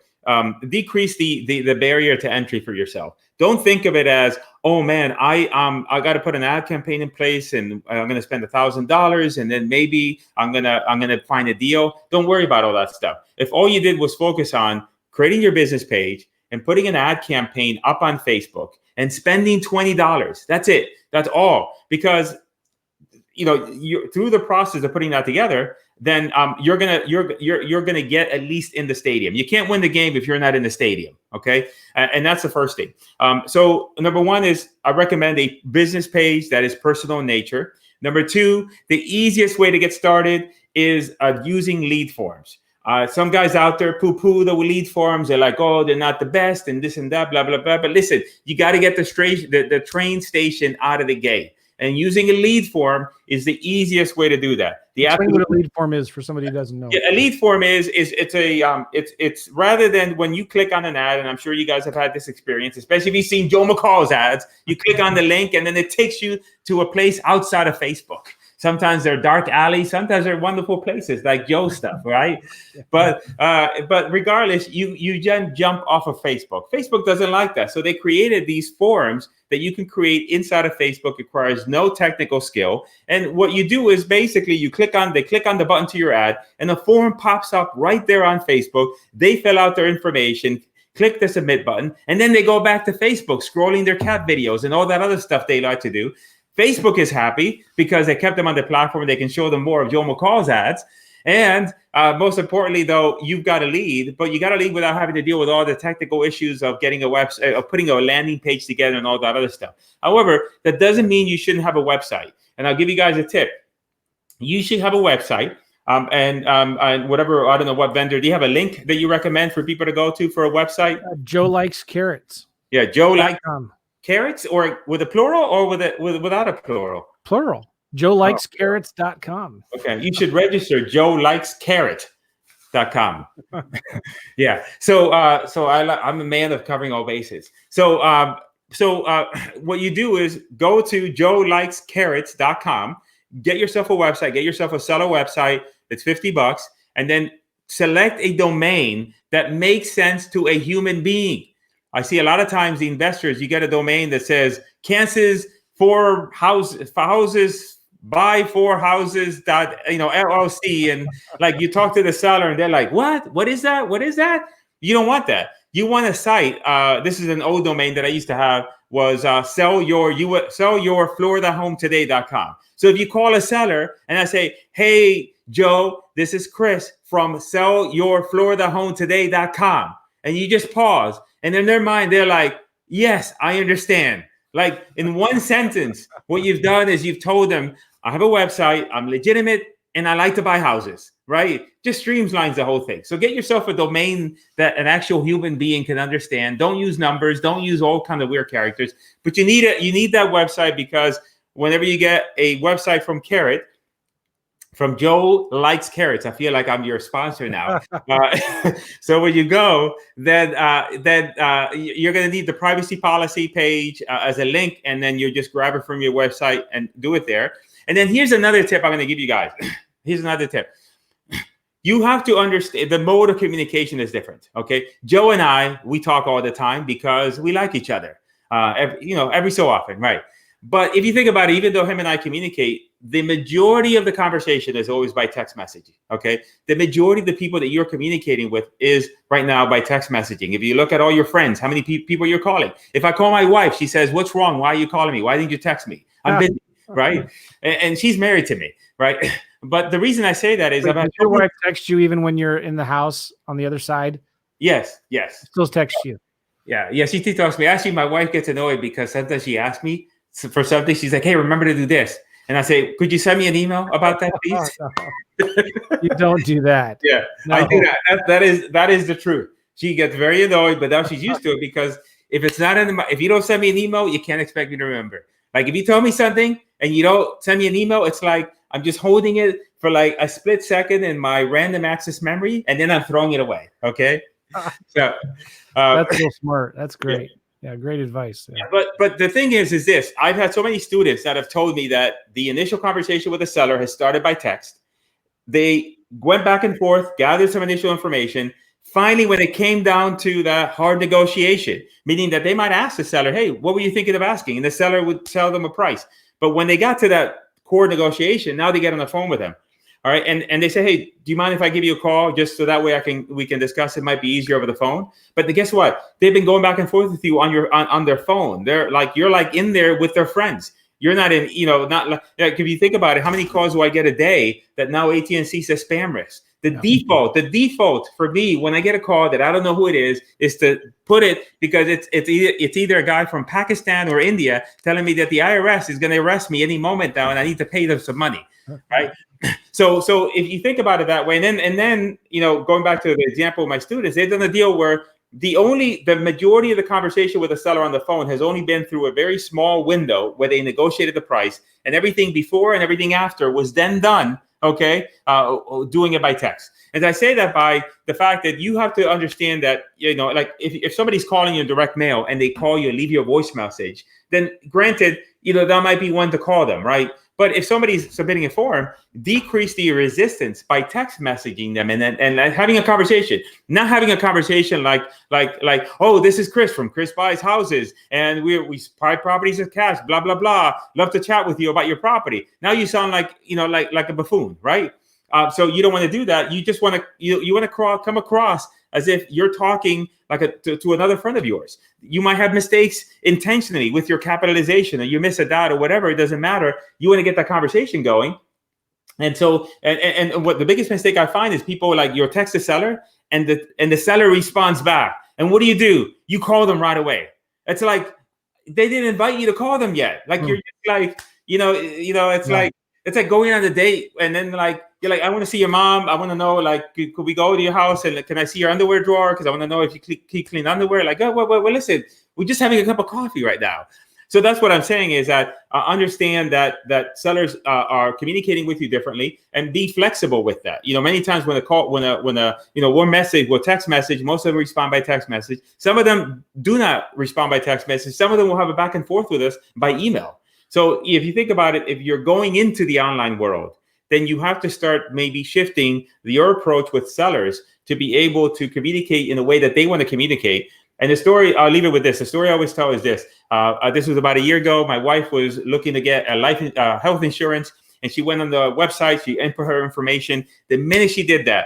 Decrease the barrier to entry for yourself. Don't think of it as, oh man, I got to put an ad campaign in place, and I'm going to spend $1,000, and then maybe I'm gonna find a deal. Don't worry about all that stuff. If all you did was focus on creating your business page and putting an ad campaign up on Facebook and spending $20, that's it. That's all. Because you through the process of putting that together, then you're gonna get at least in the stadium. You can't win the game if you're not in the stadium. Okay, and that's the first thing. So number one is I recommend a business page that is personal in nature. Number two, the easiest way to get started is using lead forms. Some guys out there poo-poo the lead forms. They're like, oh, they're not the best, and this and that, blah blah blah. But listen, you got to get the train station out of the gate. And using a lead form is the easiest way to do that. Explain what a lead form is for somebody who doesn't know. Yeah, a lead form it's rather than when you click on an ad, and I'm sure you guys have had this experience, especially if you've seen Joe McCall's ads. You click on the link, and then it takes you to a place outside of Facebook. Sometimes they're dark alleys. Sometimes they're wonderful places like Joe stuff, right? But regardless, you just jump off of Facebook. Facebook doesn't like that, so they created these forums that you can create inside of Facebook. It requires no technical skill, and what you do is basically they click on the button to your ad, and a form pops up right there on Facebook. They fill out their information, click the submit button, and then they go back to Facebook, scrolling their cat videos and all that other stuff they like to do. Facebook is happy because they kept them on the platform. They can show them more of Joe McCall's ads. And most importantly, though, you've got a lead, but you got to lead without having to deal with all the technical issues of getting a website, of putting a landing page together and all that other stuff. However, that doesn't mean you shouldn't have a website. And I'll give you guys a tip. You should have a website. And whatever, I don't know what vendor. Do you have a link that you recommend for people to go to for a website? Joe Likes Carrots. Yeah, Joe Likes Carrots, or with a plural or without a plural? Plural. JoeLikesCarrots.com. Okay, you should register JoeLikesCarrot.com. Yeah. So I'm a man of covering all bases. So what you do is go to JoeLikesCarrots.com, get yourself a website, get yourself a seller website that's $50, and then select a domain that makes sense to a human being. I see a lot of times the investors, you get a domain that says Kansas houses buy 4 houses dot LLC, and like you talk to the seller and they're like, what is that, you don't want that. You want a site. This is an old domain that I used to have, was sellyourfloridahometoday.com. So if you call a seller and I say, hey Joe, this is Chris from sellyourfloridahometoday.com, and you just pause, and in their mind they're like, yes, I understand. Like in one sentence, what you've done is you've told them, I have a website, I'm legitimate, and I like to buy houses, right? Just streamlines the whole thing. So get yourself a domain that an actual human being can understand. Don't use numbers, don't use all kind of weird characters, but you need that website, because whenever you get a website from Carrot, from Joe Likes Carrots, I feel like I'm your sponsor now. So when you go, then you're going to need the privacy policy page as a link, and then you just grab it from your website and do it there. And then here's another tip I'm going to give you guys. Here's another tip. You have to understand the mode of communication is different. Okay, Joe and I, we talk all the time because we like each other. Every so often, right? But if you think about it, even though him and I communicate, the majority of the conversation is always by text messaging. Okay, the majority of the people that you're communicating with is right now by text messaging. If you look at all your friends, how many people you're calling? If I call my wife, she says, "What's wrong? Why are you calling me? Why didn't you text me? I'm busy." Right? And she's married to me, right? But the reason I say that is, does your wife text you even when you're in the house on the other side? Yes. Still text you. Yeah. She texts me. Actually, my wife gets annoyed because sometimes she asks me for something. She's like, "Hey, remember to do this." And I say, "Could you send me an email about that, please?" You don't do that. Yeah, no. I do that. That is the truth. She gets very annoyed, but now she's used to it, because if it's not if you don't send me an email, you can't expect me to remember. Like if you tell me something and you don't send me an email, it's like I'm just holding it for like a split second in my random access memory, and then I'm throwing it away. Okay. So that's so smart. That's great. Yeah, great advice. Yeah. But the thing is this: I've had so many students that have told me that the initial conversation with the seller has started by text. They went back and forth, gathered some initial information. Finally, when it came down to the hard negotiation, meaning that they might ask the seller, "Hey, what were you thinking of asking?" And the seller would tell them a price. But when they got to that core negotiation, now they get on the phone with them. All right. And they say, "Hey, do you mind if I give you a call just so that way we can discuss? It might be easier over the phone." But guess what? They've been going back and forth with you on their phone. You're like in there with their friends. You're not in, not like if you think about it, how many calls do I get a day that now AT&T says spam risk? The default for me when I get a call that I don't know who it is to put it, because it's either a guy from Pakistan or India telling me that the IRS is going to arrest me any moment now and I need to pay them some money, right? So if you think about it that way, and then going back to the example of my students, they've done a deal where the majority of the conversation with the seller on the phone has only been through a very small window where they negotiated the price, and everything before and everything after was then done. Okay, doing it by text. And I say that by the fact that you have to understand that, like if somebody's calling you in direct mail and they call you and leave you a voice message, then granted, that might be one to call them, right? But if somebody's submitting a form, decrease the resistance by text messaging them and having a conversation. Not having a conversation like, "Oh, this is Chris from Chris Buys Houses, and we buy properties with cash, blah blah blah. Love to chat with you about your property." Now you sound like like a buffoon, right? So you don't want to do that. You just want to you want to come across as if you're talking like to another friend of yours. You might have mistakes intentionally with your capitalization, or you miss a dot or whatever. It doesn't matter. You want to get that conversation going. And so, and what the biggest mistake I find is people like you'll text the seller and the seller responds back. And what do? You call them right away. It's like they didn't invite you to call them yet. Like you're just like, it's like, it's like going on a date and then you're like, "I want to see your mom. I want to know, could we go to your house and can I see your underwear drawer? Because I want to know if you keep clean underwear." Like, "Oh, well, listen, we're just having a cup of coffee right now." So that's what I'm saying is that understand that sellers are communicating with you differently, and be flexible with that. Many times when one message, text message, most of them respond by text message. Some of them do not respond by text message. Some of them will have a back and forth with us by email. So if you think about it, if you're going into the online world, then you have to start maybe shifting your approach with sellers to be able to communicate in a way that they want to communicate. And the story, I'll leave it with this. The story I always tell is this. This was about a year ago. My wife was looking to get a health insurance, and she went on the website. She input her information. The minute she did that,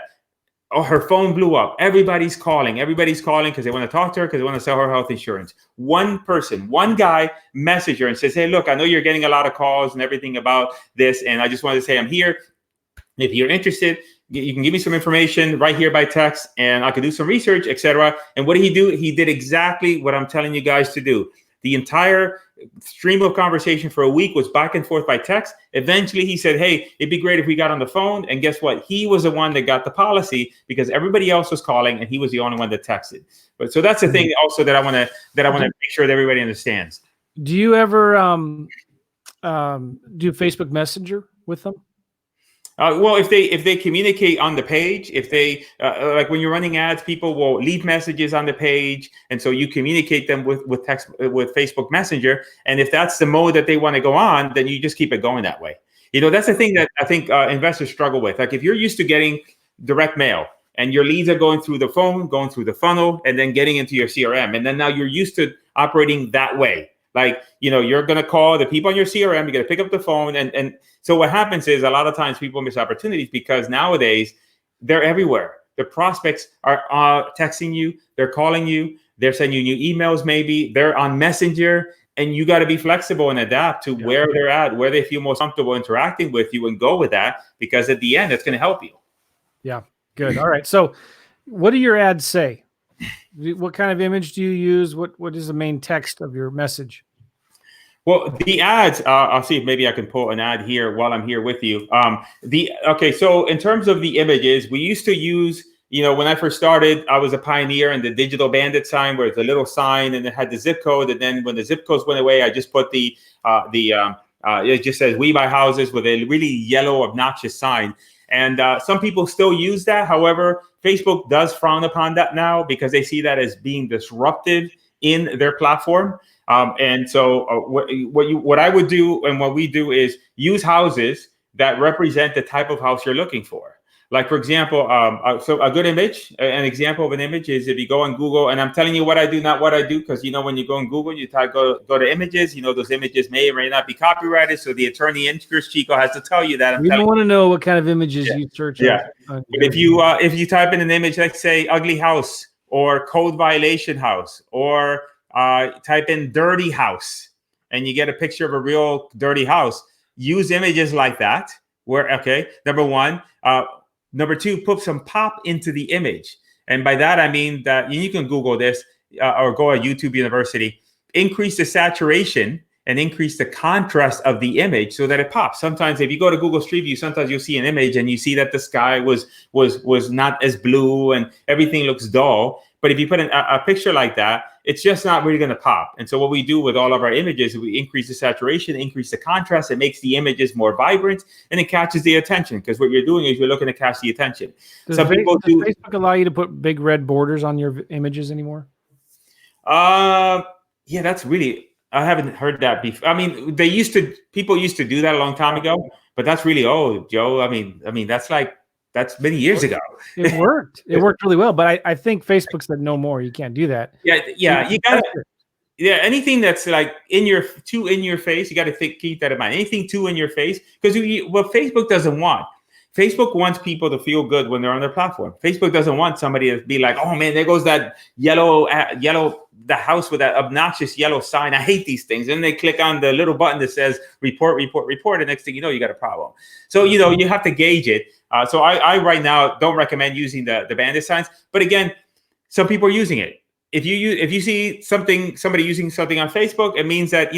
her phone blew up. Everybody's calling because they want to talk to her, because they want to sell her health insurance. One guy messaged her and says, hey, look, I know you're getting a lot of calls and everything about this, and I just wanted to say I'm here. If you're interested, you can give me some information right here by text, and I could do some research, etc. And what did he do? He did exactly what I'm telling you guys to do. The entire stream of conversation for a week was back and forth by text. Eventually, he said, hey, it'd be great if we got on the phone. And guess what? He was the one that got the policy, because everybody else was calling, and he was the only one that texted. But so that's the thing also that I want to make sure that everybody understands. Do you ever do Facebook Messenger with them? Well, if they communicate on the page, if they like when you're running ads, people will leave messages on the page, and so you communicate them with text with Facebook Messenger. And if that's the mode that they want to go on, then you just keep it going that way. That's the thing that I think investors struggle with. Like if you're used to getting direct mail, and your leads are going through the phone, going through the funnel, and then getting into your CRM, and then now you're used to operating that way. Like, you're going to call the people on your CRM, you're going to pick up the phone. And so what happens is a lot of times people miss opportunities, because nowadays they're everywhere. The prospects are texting you, they're calling you, they're sending you new emails, maybe they're on Messenger, and you got to be flexible and adapt to where they're at, where they feel most comfortable interacting with you, and go with that, because at the end, it's going to help you. Yeah, good. All right. So what do your ads say? What kind of image do you use? What is the main text of your message? Well, the ads, I'll see if maybe I can pull an ad here while I'm here with you. So in terms of the images, we used to use, when I first started, I was a pioneer in the digital bandit sign, where it's a little sign and it had the zip code. And then when the zip codes went away, I just put it just says "We Buy Houses" with a really yellow, obnoxious sign. And some people still use that. However, Facebook does frown upon that now, because they see that as being disruptive in their platform. And so what I would do, and what we do, is use houses that represent the type of house you're looking for. Like, for example, so a good image, an example of an image is if you go on Google, and I'm telling you what I do, not what I do, because, when you go on Google, you go to images, those images may or may not be copyrighted. So the attorney in Cris Chico has to tell you that. We don't want to know what kind of images you search. Yeah. But if you type in an image, let's say ugly house, or code violation house, or type in dirty house, and you get a picture of a real dirty house, use images like that, number one. Number two, put some pop into the image. And by that, I mean that you can Google this or go to YouTube University, increase the saturation and increase the contrast of the image so that it pops. Sometimes if you go to Google Street View, sometimes you'll see an image and you see that the sky was not as blue and everything looks dull. But if you put a picture like that, it's just not really going to pop. And so what we do with all of our images is we increase the saturation, increase the contrast. It makes the images more vibrant, and it catches the attention, because what you're doing is you're looking to catch the attention. Does Facebook allow you to put big red borders on your images anymore? Yeah, that's really, I haven't heard that before. I mean, people used to do that a long time ago, but that's really old, Joe. I mean, that's many years ago. It worked. It worked really well. But I think Facebook said no more. You can't do that. Yeah. You gotta. Yeah, anything that's like in your face, you got to keep that in mind. Anything too in your face, because what Facebook doesn't want. Facebook wants people to feel good when they're on their platform. Facebook doesn't want somebody to be like, oh man, there goes that the house with that obnoxious yellow sign. I hate these things. And they click on the little button that says report. The next thing you know, you got a problem. So, you have to gauge it. So I right now don't recommend using the bandit signs. But again, some people are using it. If you see somebody using something on Facebook, it means that,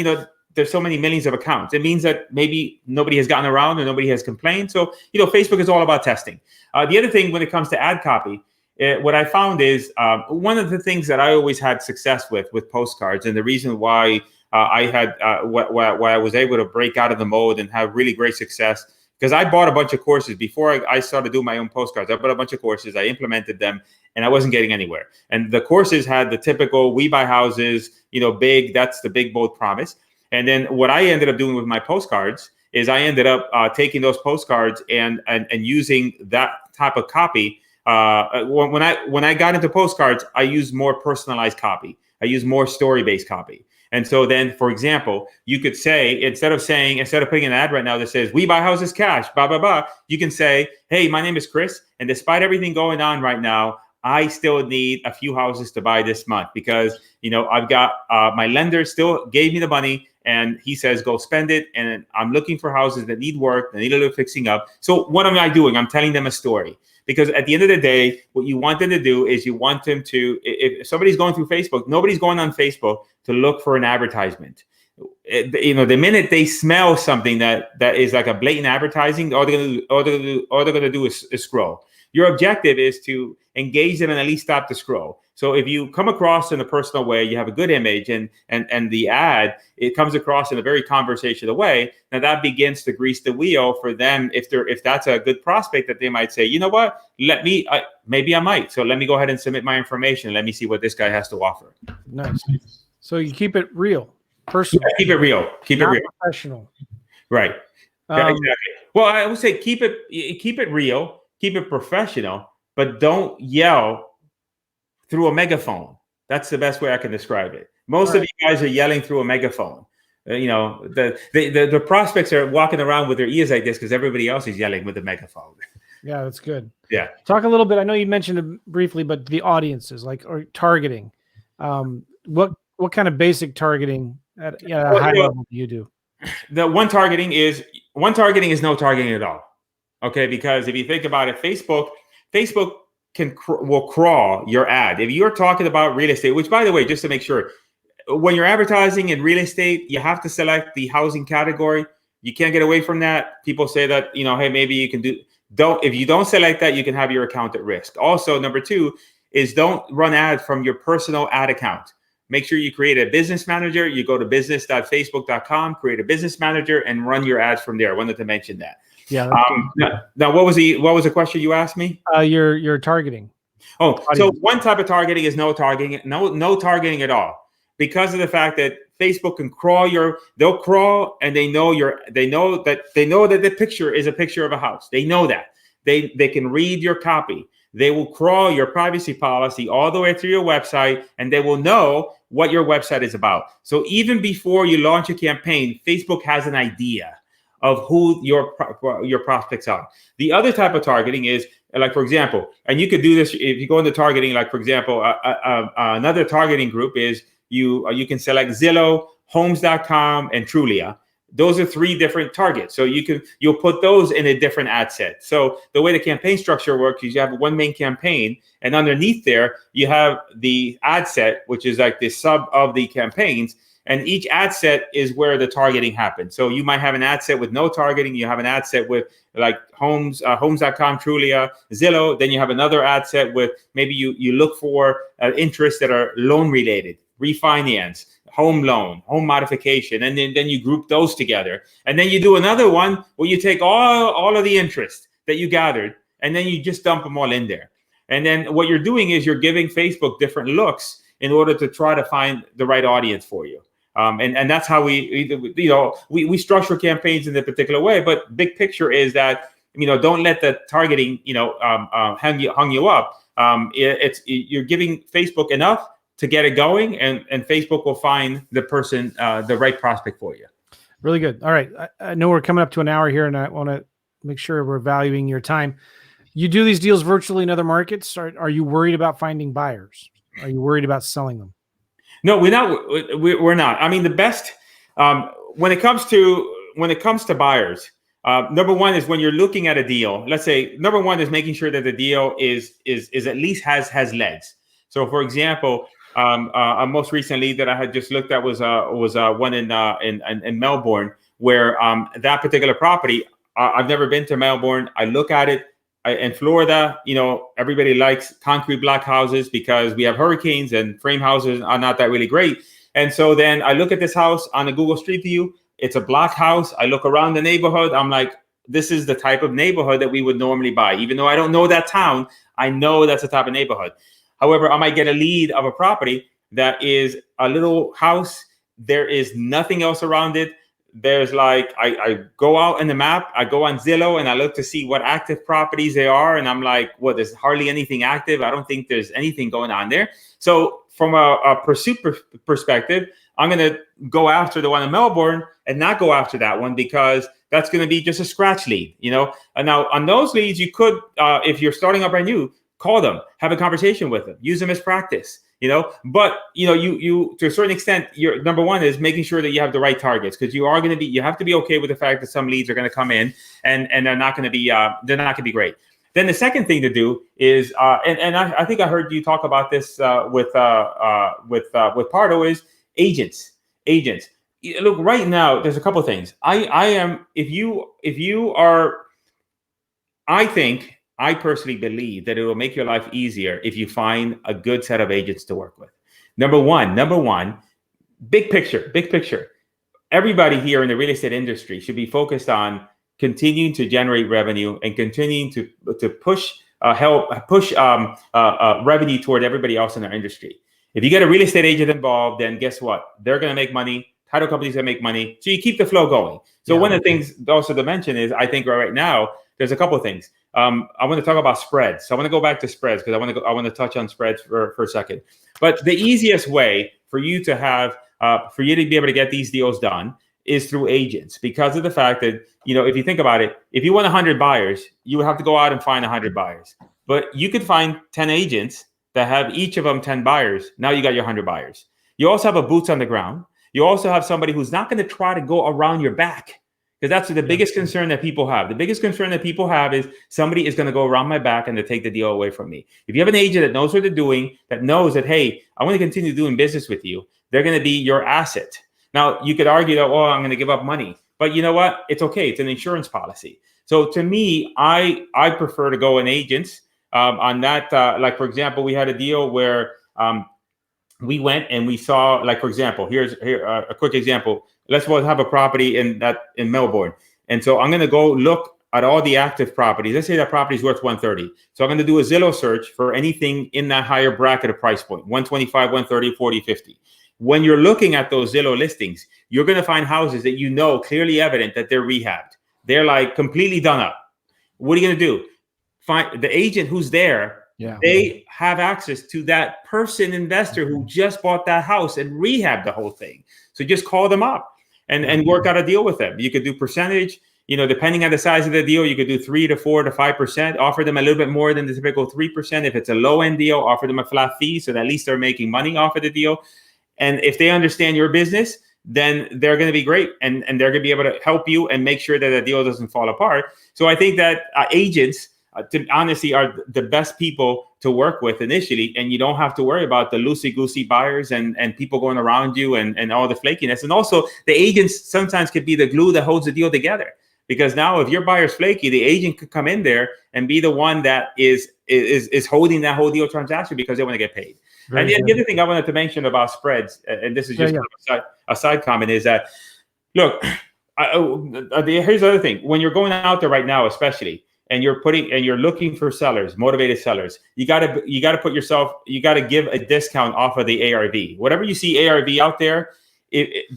there's so many millions of accounts. It means that maybe nobody has gotten around or nobody has complained. So, Facebook is all about testing. The other thing when it comes to ad copy, what I found is one of the things that I always had success with postcards, and the reason why why I was able to break out of the mode and have really great success, because I bought a bunch of courses before I started doing my own postcards. I bought a bunch of courses, I implemented them, and I wasn't getting anywhere. And the courses had the typical "we buy houses," big. That's the big bold promise. And then what I ended up doing with my postcards is I ended up taking those postcards and using that type of copy when I got into postcards, I used more personalized copy. I use more story-based copy. And so then, for example, you could say, instead of putting an ad right now that says, we buy houses cash, blah, blah, blah, you can say, hey, my name is Chris. And despite everything going on right now, I still need a few houses to buy this month because, I've got my lender still gave me the money and he says, go spend it. And I'm looking for houses that need work, that need a little fixing up. So what am I doing? I'm telling them a story. Because at the end of the day, what you want them to do is you want them to, if somebody's going through Facebook, nobody's going on Facebook to look for an advertisement. The minute they smell something that is like a blatant advertising, all they're going to do is scroll. Your objective is to engage them and at least stop the scroll. So if you come across in a personal way, you have a good image and the ad, it comes across in a very conversational way. Now that begins to grease the wheel for them. If that's a good prospect that they might say, you know what, maybe I might. So let me go ahead and submit my information. Let me see what this guy has to offer. Nice. So you keep it real, personal. Yeah, keep it real. Keep it real. Professional. Right. Exactly. Well, I would say keep it real, keep it professional, but don't yell through a megaphone. That's the best way I can describe it. Most of you guys are yelling through a megaphone. The prospects are walking around with their ears like this because everybody else is yelling with the megaphone. Yeah, that's good. Yeah. Talk a little bit. I know you mentioned it briefly, but the audiences, or targeting. What kind of basic targeting at a high level do you do? The one targeting is no targeting at all. Okay, because if you think about it, Facebook will crawl your ad. If you're talking about real estate, which by the way, just to make sure, when you're advertising in real estate, you have to select the housing category. You can't get away from that. People say that, hey, maybe you can if you don't select that, you can have your account at risk. Also, number 2 is don't run ads from your personal ad account. Make sure you create a business manager. You go to business.facebook.com, create a business manager, and run your ads from there. I wanted to mention that. Yeah. Now, what was the question you asked me? Your targeting. Oh, so one type of targeting is no targeting, no targeting at all, because of the fact that Facebook can they'll crawl, and they know that the picture is a picture of a house. They know that. They can read your copy. They will crawl your privacy policy all the way through your website, and they will know what your website is about. So even before you launch a campaign, Facebook has an idea of who your prospects are. The other type of targeting is, like, for example, and you could do this if you go into targeting, like, for example, another targeting group is you can select Zillow, Homes.com, and Trulia. Those are 3 different targets. So you'll put those in a different ad set. So the way the campaign structure works is you have one main campaign, and underneath there you have the ad set, which is like the sub of the campaigns. And each ad set is where the targeting happens. So you might have an ad set with no targeting. You have an ad set with like Homes.com, Trulia, Zillow. Then you have another ad set with maybe you look for interests that are loan related, refinance, home loan, home modification, and then you group those together. And then you do another one where you take all of the interest that you gathered, and then you just dump them all in there. And then what you're doing is you're giving Facebook different looks in order to try to find the right audience for you. And that's how we structure campaigns in a particular way. But big picture is that, don't let the targeting, hung you up. You're giving Facebook enough to get it going, and Facebook will find the person, the right prospect for you. Really good. All right. I know we're coming up to an hour here, and I want to make sure we're valuing your time. You do these deals virtually in other markets. Are you worried about finding buyers? Are you worried about selling them? No, we're not. I mean, the best when it comes to buyers, number one is when you're looking at a deal. Let's say number one is making sure that the deal is at least has legs. So, for example, most recently that I had just looked at was one in Melbourne, where that particular property. I've never been to Melbourne. I look at it. In Florida, everybody likes concrete block houses because we have hurricanes, and frame houses are not that really great. And so then I look at this house on a Google Street View. It's a block house. I look around the neighborhood. I'm like, this is the type of neighborhood that we would normally buy. Even though I don't know that town, I know that's the type of neighborhood. However, I might get a lead of a property that is a little house. There is nothing else around it. there's like, I go out in the map, I go on Zillow and I look to see what active properties they are. And I'm like, well, there's hardly anything active. I don't think there's anything going on there. So from a pursuit perspective, I'm going to go after the one in Melbourne and not go after that one because that's going to be just a scratch lead, you know? And now on those leads, you could, if you're starting up brand new, call them, have a conversation with them, use them as practice, you know? But, you know, you to a certain extent, your number one is making sure that you have the right targets, because you have to be okay with the fact that some leads are going to come in and they're not going to be great. Then the second thing to do is, and I think I heard you talk about this with Pardo, is agents. Look, right now, there's a couple of things. I personally believe that it will make your life easier if you find a good set of agents to work with. Number one, big picture. Everybody here in the real estate industry should be focused on continuing to generate revenue and continuing to push revenue toward everybody else in our industry. If you get a real estate agent involved, then guess what? They're going to make money. Title companies going to make money. So you keep the flow going. So one of the things also to mention is, I think right now, there's a couple of things. I want to talk about spreads. So I want to go back to spreads because I want to touch on spreads for a second. But the easiest way for you to be able to get these deals done is through agents, because of the fact that, you know, if you think about it, if you want 100 buyers, you would have to go out and find 100 buyers. But you could find 10 agents that have each of them 10 buyers. Now you got your 100 buyers. You also have a boots on the ground. You also have somebody who's not going to try to go around your back, because that's the biggest concern that people have. The biggest concern that people have is somebody is going to go around my back and to take the deal away from me. If you have an agent that knows what they're doing, that knows that, hey, I want to continue doing business with you, they're going to be your asset. Now, you could argue that, oh, I'm going to give up money. But you know what? It's okay. It's an insurance policy. So to me, I prefer to go in agents on that. Like, for example, we had a deal where we went and we saw, like, for example, here a quick example. Let's have a property in Melbourne. And so I'm going to go look at all the active properties. Let's say that property is worth 130. So I'm going to do a Zillow search for anything in that higher bracket of price point, 125, 130, 40, 50. When you're looking at those Zillow listings, you're going to find houses that you know clearly evident that they're rehabbed. They're like completely done up. What are you going to do? Find the agent who's there. Yeah. They have access to that person, investor who just bought that house and rehabbed the whole thing. So just call them up and work out a deal with them. You could do percentage, you know, depending on the size of the deal, you could do 3 to 4 to 5%, offer them a little bit more than the typical 3%. If it's a low end deal, offer them a flat fee. So that at least they're making money off of the deal. And if they understand your business, then they're going to be great. And they're going to be able to help you and make sure that the deal doesn't fall apart. So I think that agents, honestly, are the best people to work with initially. And you don't have to worry about the loosey-goosey buyers and people going around you and all the flakiness. And also, the agents sometimes could be the glue that holds the deal together. Because now if your buyer's flaky, the agent could come in there and be the one that is holding that whole deal transaction because they want to get paid. And the other thing I wanted to mention about spreads, and this is just a side comment, is that, look, here's the other thing. When you're going out there right now, especially, and you're looking for sellers, motivated sellers, you gotta give a discount off of the ARV. Whatever you see ARV out there,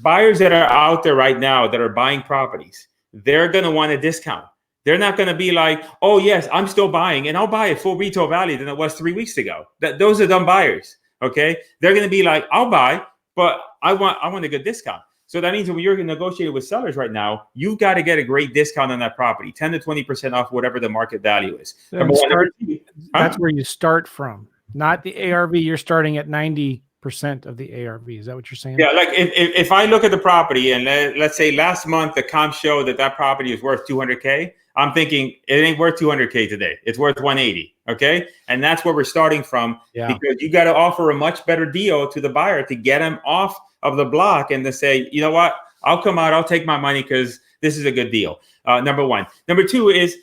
buyers that are out there right now that are buying properties, they're gonna want a discount. They're not going to be like, oh, yes, I'm still buying and I'll buy it full retail value than it was 3 weeks ago. Those are dumb buyers. OK, they're going to be like, I'll buy, but I want a good discount. So that means when you're negotiating with sellers right now, you've got to get a great discount on that property, 10 to 20% off whatever the market value is. That's where you start from, not the ARV. You're starting at 90% of the ARV. Is that what you're saying? Yeah, like if I look at the property and let's say last month the comp showed that property is worth 200K, I'm thinking it ain't worth 200K today. It's worth 180. Okay. And that's where we're starting from, because you got to offer a much better deal to the buyer to get them off of the block and to say, you know what, I'll come out, I'll take my money because this is a good deal. Number one. Number two is,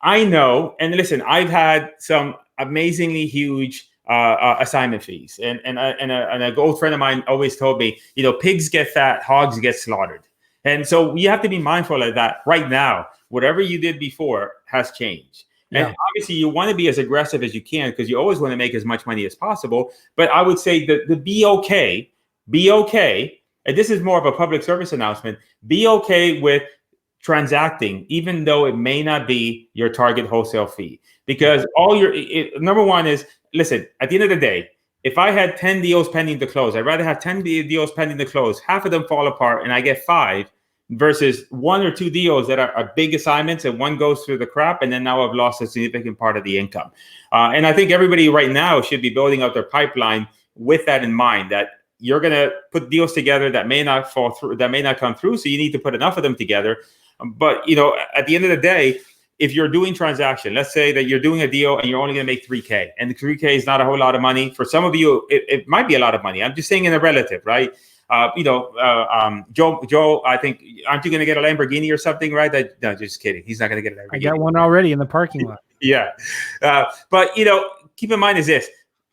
I know, and listen, I've had some amazingly huge assignment fees. And an old friend of mine always told me, you know, pigs get fat, hogs get slaughtered. And so you have to be mindful of that right now. Whatever you did before has changed. Yeah. And obviously you want to be as aggressive as you can because you always want to make as much money as possible. But I would say that be okay and this is more of a public service announcement, be okay with transacting, even though it may not be your target wholesale fee. Because number one is, listen, at the end of the day, if I had 10 deals pending to close, I'd rather have 10 deals pending to close, half of them fall apart and I get 5, versus 1 or 2 deals that are big assignments and one goes through the crap, and then now I've lost a significant part of the income. And I think everybody right now should be building out their pipeline with that in mind, that you're going to put deals together that may not fall through, that may not come through. So you need to put enough of them together. But, at the end of the day, if you're doing transaction, let's say that you're doing a deal and you're only going to make $3K, and the $3K is not a whole lot of money. For some of you, it might be a lot of money. I'm just saying in a relative, right? Joe, I think, aren't you going to get a Lamborghini or something, right? No, just kidding. He's not going to get a Lamborghini. I got one already in the parking lot. Yeah. But, keep in mind is this.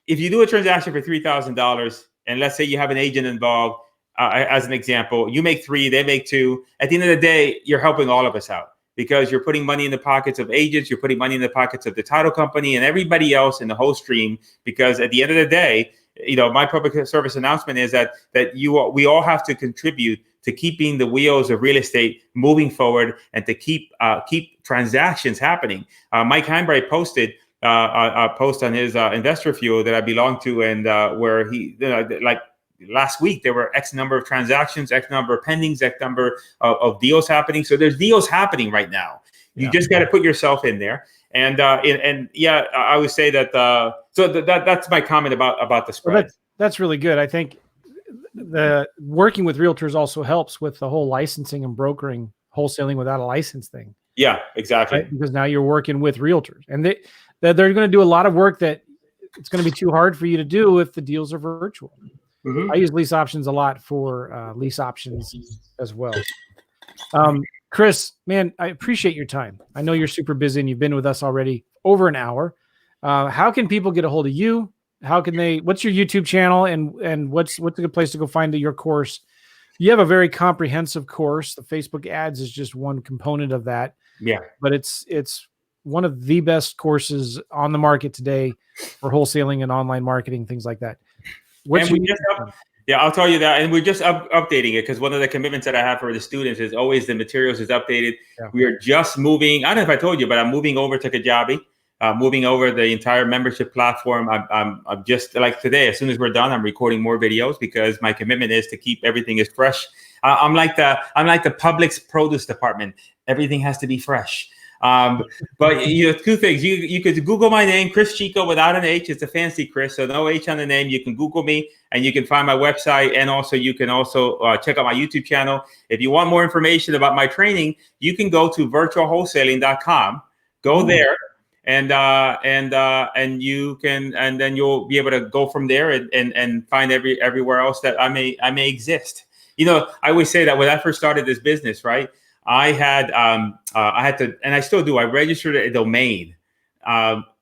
If you do a transaction for $3,000, and let's say you have an agent involved, as an example, you make 3, they make 2. At the end of the day, you're helping all of us out, because you're putting money in the pockets of agents, you're putting money in the pockets of the title company and everybody else in the whole stream. Because at the end of the day, my public service announcement is that we all have to contribute to keeping the wheels of real estate moving forward, and to keep transactions happening. Mike Heinbright posted a post on his Investor Fuel that I belong to, and where he, like last week, there were X number of transactions, X number of pendings, X number of deals happening. So there's deals happening right now. You just got to put yourself in there. And yeah, I would say that. So that's my comment about the spread. Well, that's really good. I think the working with realtors also helps with the whole licensing and brokering, wholesaling without a license thing. Yeah, exactly. Right? Because now you're working with realtors, and they're going to do a lot of work that it's going to be too hard for you to do if the deals are virtual. Mm-hmm. I use Lease Options a lot for lease options as well. Cris, man, I appreciate your time. I know you're super busy and you've been with us already over an hour. How can people get a hold of you? How can what's your YouTube channel, and what's a good place to go find your course? You have a very comprehensive course. The Facebook ads is just one component of that. Yeah. But it's one of the best courses on the market today for wholesaling and online marketing, things like that. Yeah, I'll tell you that. And we're just updating it, because one of the commitments that I have for the students is always the materials is updated. Yeah. We are just moving. I don't know if I told you, but I'm moving over to Kajabi, moving over the entire membership platform. I'm just like today, as soon as we're done, I'm recording more videos, because my commitment is to keep everything as fresh. I'm like the Publix produce department. Everything has to be fresh. But 2 things. You could Google my name, Cris Chico, without an H. It's a fancy Chris, so no H on the name. You can Google me, and you can find my website, and also you can check out my YouTube channel. If you want more information about my training, you can go to virtualwholesaling.com. Go there, and you can, and then you'll be able to go from there and find everywhere else that I may exist. I always say that when I first started this business, right? I had to, and I still do. I registered a domain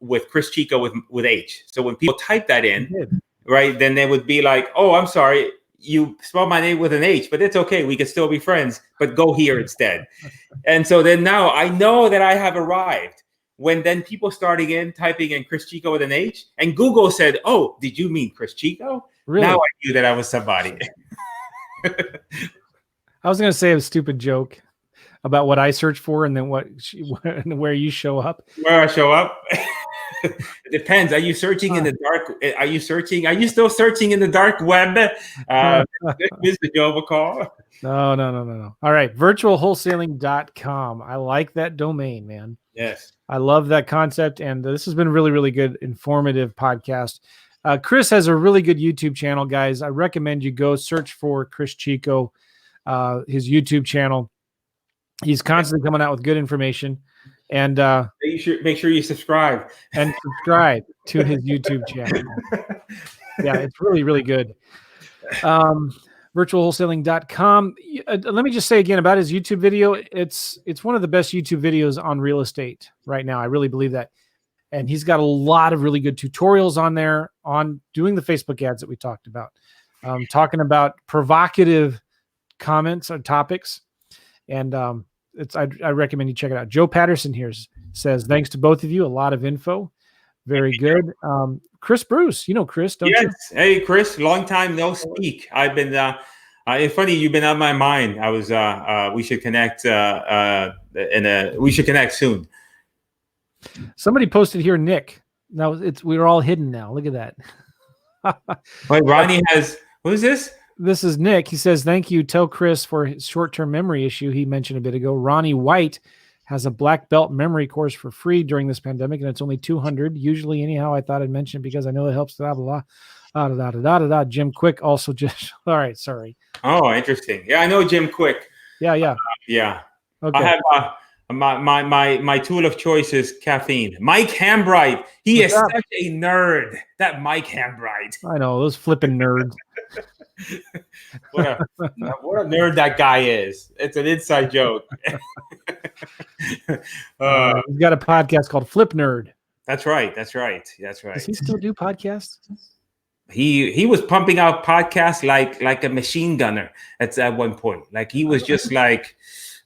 with Cris Chico with H. So when people type that in, right, then they would be like, "Oh, I'm sorry, you spelled my name with an H, but it's okay. We can still be friends. But go here instead." And so then now I know that I have arrived. When then people started typing in Cris Chico with an H, and Google said, "Oh, did you mean Cris Chico?" Really? Now I knew that I was somebody. I was going to say a stupid joke about what I search for, and then where you show up. Where I show up? It depends. Are you searching in the dark? Are you still searching in the dark web? Mr. Joe McCall. No. All right. Virtualwholesaling.com. I like that domain, man. Yes. I love that concept. And this has been a really, really good, informative podcast. Cris has a really good YouTube channel, guys. I recommend you go search for Cris Chico, his YouTube channel. He's constantly coming out with good information, and make sure you subscribe to his YouTube channel. Yeah, it's really, really good. Virtualwholesaling.com. Let me just say again about his YouTube video. It's one of the best YouTube videos on real estate right now. I really believe that. And he's got a lot of really good tutorials on there on doing the Facebook ads that we talked about, talking about provocative comments or topics. And I recommend you check it out. Joe Patterson here says, thanks to both of you. A lot of info. Very good. Chris Bruce, Chris, don't you? Hey, Chris, long time no speak. I've been It's funny, you've been on my mind. I was we should connect we should connect soon. Somebody posted here, Nick. Now we're all hidden now. Look at that. Wait, Ronnie has, what is this? This is Nick. He says, thank you. Tell Chris for his short-term memory issue he mentioned a bit ago. Ronnie White has a black belt memory course for free during this pandemic, and it's only $200. Usually, anyhow, I thought I'd mention it because I know it helps. Blah, blah, blah. Jim Quick also just, all right, sorry. Oh, interesting. Yeah, I know Jim Quick. Yeah. Yeah. Okay. I have my tool of choice is caffeine. Mike Hambright. He is such a nerd. That Mike Hambright. I know, those flipping nerds. what a nerd that guy is. It's an inside joke. He's got a podcast called Flip Nerd. That's right. Does he still do podcasts? He was pumping out podcasts like a machine gunner at one point. Like he was just like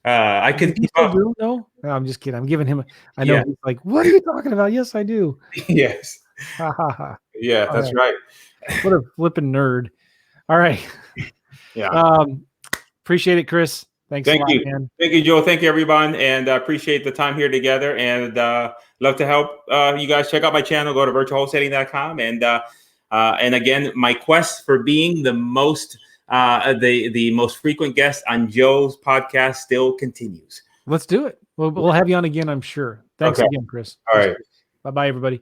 I could keep up. No, I'm just kidding. I'm giving him. I know. Yeah. He's like, what are you talking about? Yes, I do. Yes. Yeah, that's right. What a flipping nerd. All right. Yeah. Appreciate it, Chris. Thank you. Man. Thank you, Joe. Thank you, everyone. And appreciate the time here together. And love to help you guys. Check out my channel. Go to virtualwholesaling.com. And again, my quest for being the most frequent guest on Joe's podcast still continues. Let's do it. We'll have you on again, I'm sure. Thanks again, Chris. All right. Bye-bye, everybody.